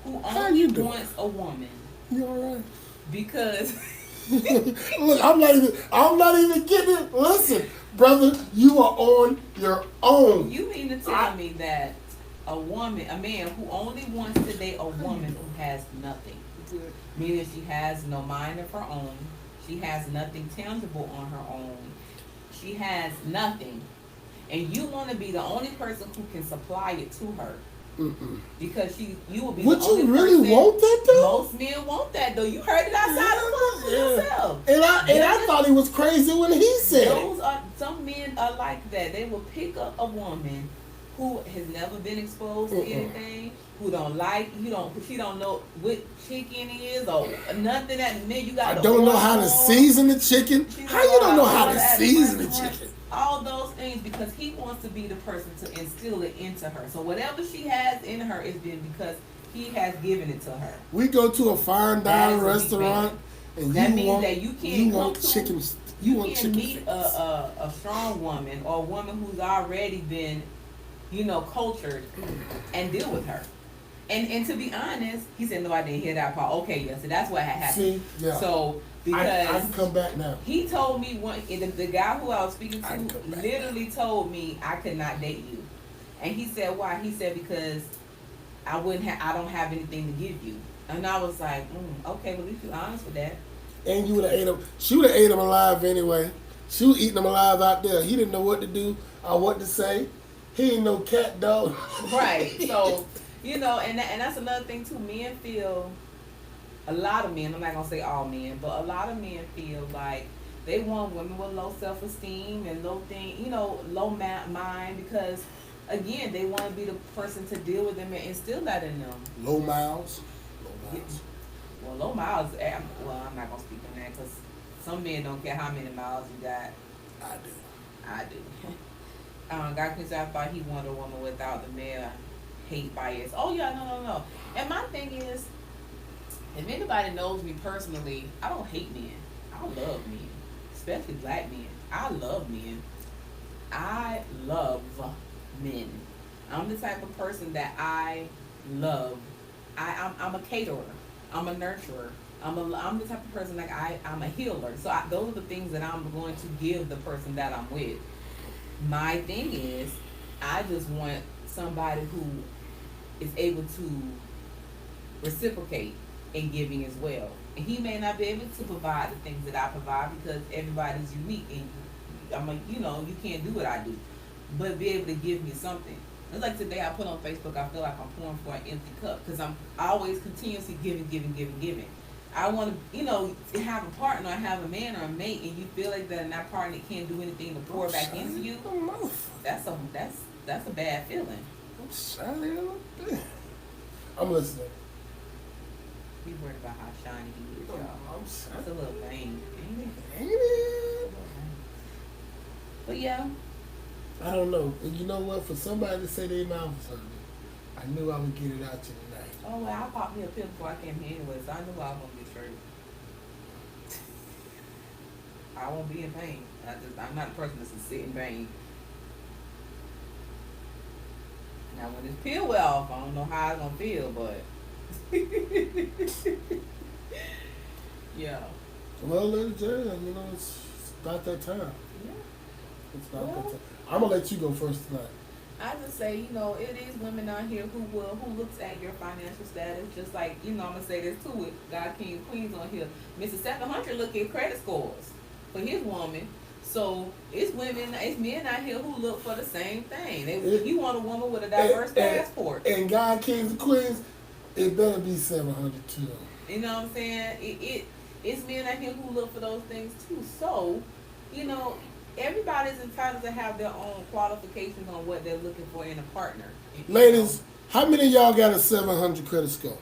who How only you doing? wants a woman You all right? because Look, I'm not even getting it. Listen, brother, you are on your own. you mean to tell me that a man who only wants to date a woman who has nothing, meaning she has no mind of her own, she has nothing tangible on her own, she has nothing, and you want to be the only person who can supply it to her. Mm-mm. Because you will be Would the only you really person. want that though? Most men want that though. You heard it outside of the Yeah. yourself. And I thought he was crazy when he said it. Some men are like that. They will pick up a woman who has never been exposed to anything, who she don't know what chicken is or nothing. That man, you got. I don't know how to season the chicken. How you don't know how to season the chicken? All those things because he wants to be the person to instill it into her. So whatever she has in her is been because he has given it to her. We go to a fine dining restaurant, and that you means want that you can't want chicken. You want can't chicken meet fingers. a strong woman or a woman who's already been, cultured and deal with her. And to be honest, he said, no, I didn't hear that part. Okay, yeah, so that's what had happened. See, yeah. So, I because can come back now. he told me the guy who I was speaking I can to come back literally told me I could not date you. And he said, why? He said, because I don't have anything to give you. And I was like, okay, well, at least you're honest with that. And you would have ate him. She would have ate him alive anyway. She was eating him alive out there. He didn't know what to do or what to say. He ain't no cat dog. Right. So, and that's another thing too. Men feel, a lot of men, I'm not gonna say all men, but a lot of men feel like they want women with low self-esteem and low mind because, again, they want to be the person to deal with them and instill that in them. Low miles. Low miles. Well, low miles. I'm not gonna speak on that because some men don't care how many miles you got. I do. God Queen said I thought he wanted a woman without the male hate bias. Oh yeah, no. And my thing is, if anybody knows me personally, I don't hate men. I love men, especially black men. I love men. I love men. I'm the type of person that I love. I'm a caterer. I'm a nurturer. I'm the type of person I'm a healer. So those are the things that I'm going to give the person that I'm with. My thing is, I just want somebody who is able to reciprocate in giving as well. And he may not be able to provide the things that I provide because everybody's unique and you can't do what I do. But be able to give me something. It's like today I put on Facebook, I feel like I'm pouring for an empty cup because I'm always continuously giving. I want to, have a partner, have a man or a mate, and you feel like that partner can't do anything to pour back into you. That's a bad feeling. I'm shiny. I'm listening. You worried about how shiny he is, y'all. I'm shiny. It's a little vain, ain't it? Ain't it? But yeah. I don't know. And you know what? For somebody to say their mouth was hurting, I knew I would get it out to you tonight. Oh well, I popped me a pill before I came here anyway, so I knew I was gonna get straight. I won't be in pain. I'm not a person that's sit in pain. Now when this pill wear off, I don't know how I'm gonna feel, but yeah. Well, ladies and gentlemen, it's about that time. Yeah. It's about that time. I'm gonna let you go first tonight. I just say, it is women out here who looks at your financial status, just like, I'm gonna say this too with God King Queens on here. Mr. 700 look at credit scores for his woman. So it's men out here who look for the same thing. You want a woman with a diverse passport. And God Kings and Queens, it better be 700 too. You know what I'm saying? It's men out here who look for those things too. So, everybody's entitled to have their own qualifications on what they're looking for in a partner. Ladies, how many of y'all got a 700 credit score?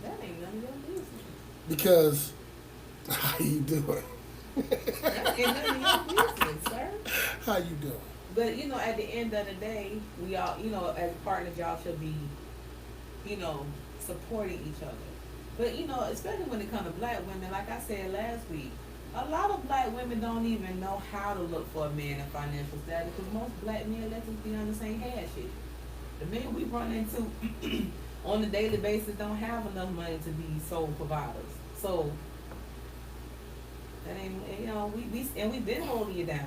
That ain't none of your business. Because, how you doing? That ain't none of your business, sir. How you doing? But you know, at the end of the day, we all, you know, as partners, y'all should be, you know, supporting each other. But you know, especially when it comes to black women, like I said last week, a lot of black women don't even know how to look for a man in financial status because most black men, let's just be honest, ain't had shit. The men we run into on a daily basis don't have enough money to be sole providers. So that ain't, you know, we've been holding you down.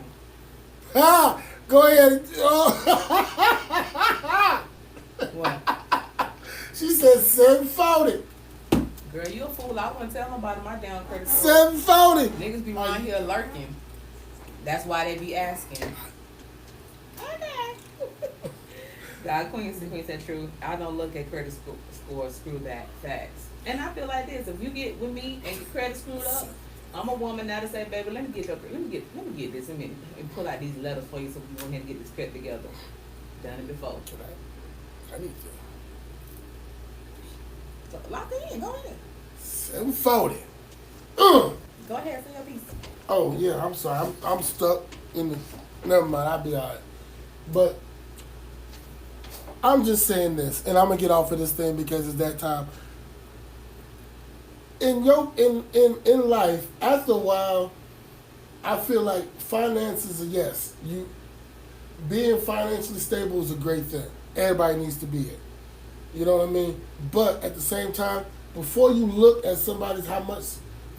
Ah, go ahead. Oh. What? She said 740. Girl, you a fool. I wouldn't tell nobody my damn credit score. 740. Niggas be around here lurking. That's why they be asking. Okay. God, Queen said true. I don't look at credit scores, screw that. Facts. And I feel like this. If you get with me and your credit screwed up, I'm a woman now to say, baby, let me get this and pull out these letters for you so we can go ahead and get this credit together. Done it before. I need to. So lock it in. Go ahead. 740. Go ahead, say your piece. Oh yeah, I'm sorry. I'm stuck in the. Never mind. I'll be alright. But I'm just saying this, and I'm gonna get off of this thing because it's that time. In life, after a while, I feel like finances are yes. You being financially stable is a great thing. Everybody needs to be it. You know what I mean? But at the same time, before you look at somebody's how much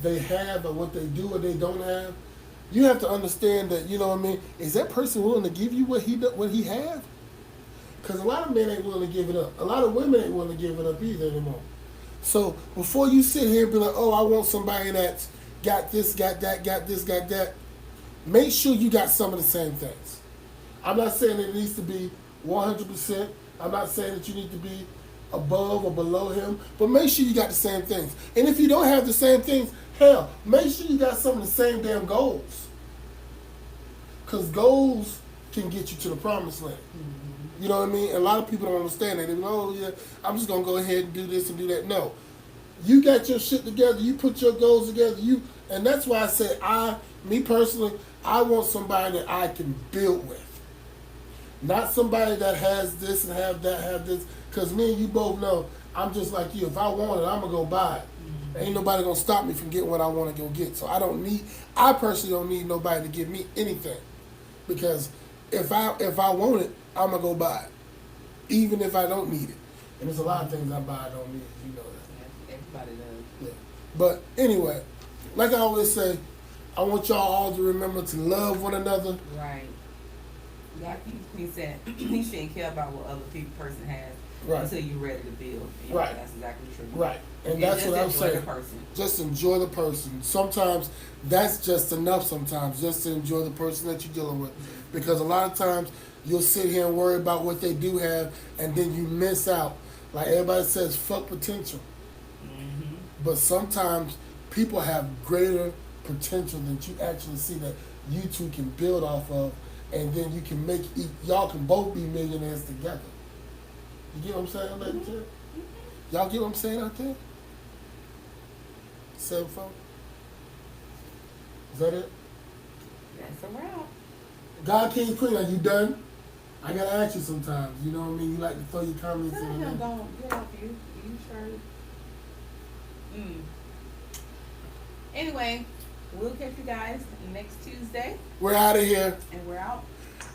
they have or what they do or they don't have, you have to understand that, you know what I mean, is that person willing to give you what he have? Because a lot of men ain't willing to give it up. A lot of women ain't willing to give it up either anymore. So before you sit here and be like, oh, I want somebody that's got this, got that, got this, got that, make sure you got some of the same things. I'm not saying it needs to be 100%. I'm not saying that you need to be above or below him, but make sure you got the same things. And if you don't have the same things, hell, make sure you got some of the same damn goals. Because goals can get you to the promised land. You know what I mean? A lot of people don't understand that. They go, oh, yeah, I'm just going to go ahead and do this and do that. No. You got your shit together. You put your goals together. And that's why I say me personally, I want somebody that I can build with. Not somebody that has this and have this. Because me and you both know, I'm just like you. If I want it, I'm going to go buy it. Ain't nobody going to stop me from getting what I want to go get. So I personally don't need nobody to give me anything. Because if I want it, I'm going to go buy it. Even if I don't need it. And there's a lot of things I buy I don't need. You know that. Yeah, everybody does. Yeah. But anyway, like I always say, I want y'all all to remember to love one another. Right. Like he said, you shouldn't care about what other person has until you're ready to build. And right. That's exactly true. Right. And that's what I'm saying. Just enjoy the person. Sometimes that's just enough sometimes, just to enjoy the person that you're dealing with. Because a lot of times you'll sit here and worry about what they do have, and then you miss out. Like everybody says, fuck potential. Mm-hmm. But sometimes people have greater potential than you actually see that you two can build off of, and then you can y'all can both be millionaires together. You get what I'm saying, ladies and gentlemen? Y'all get what I'm saying out there? 7-4? Is that it? That's a wrap. God, King, Queen, are you done? I gotta ask you sometimes. You know what I mean? You like to throw your comments in there. Don't get off you. You sure? Anyway, we'll catch you guys next Tuesday. We're out of here. And we're out.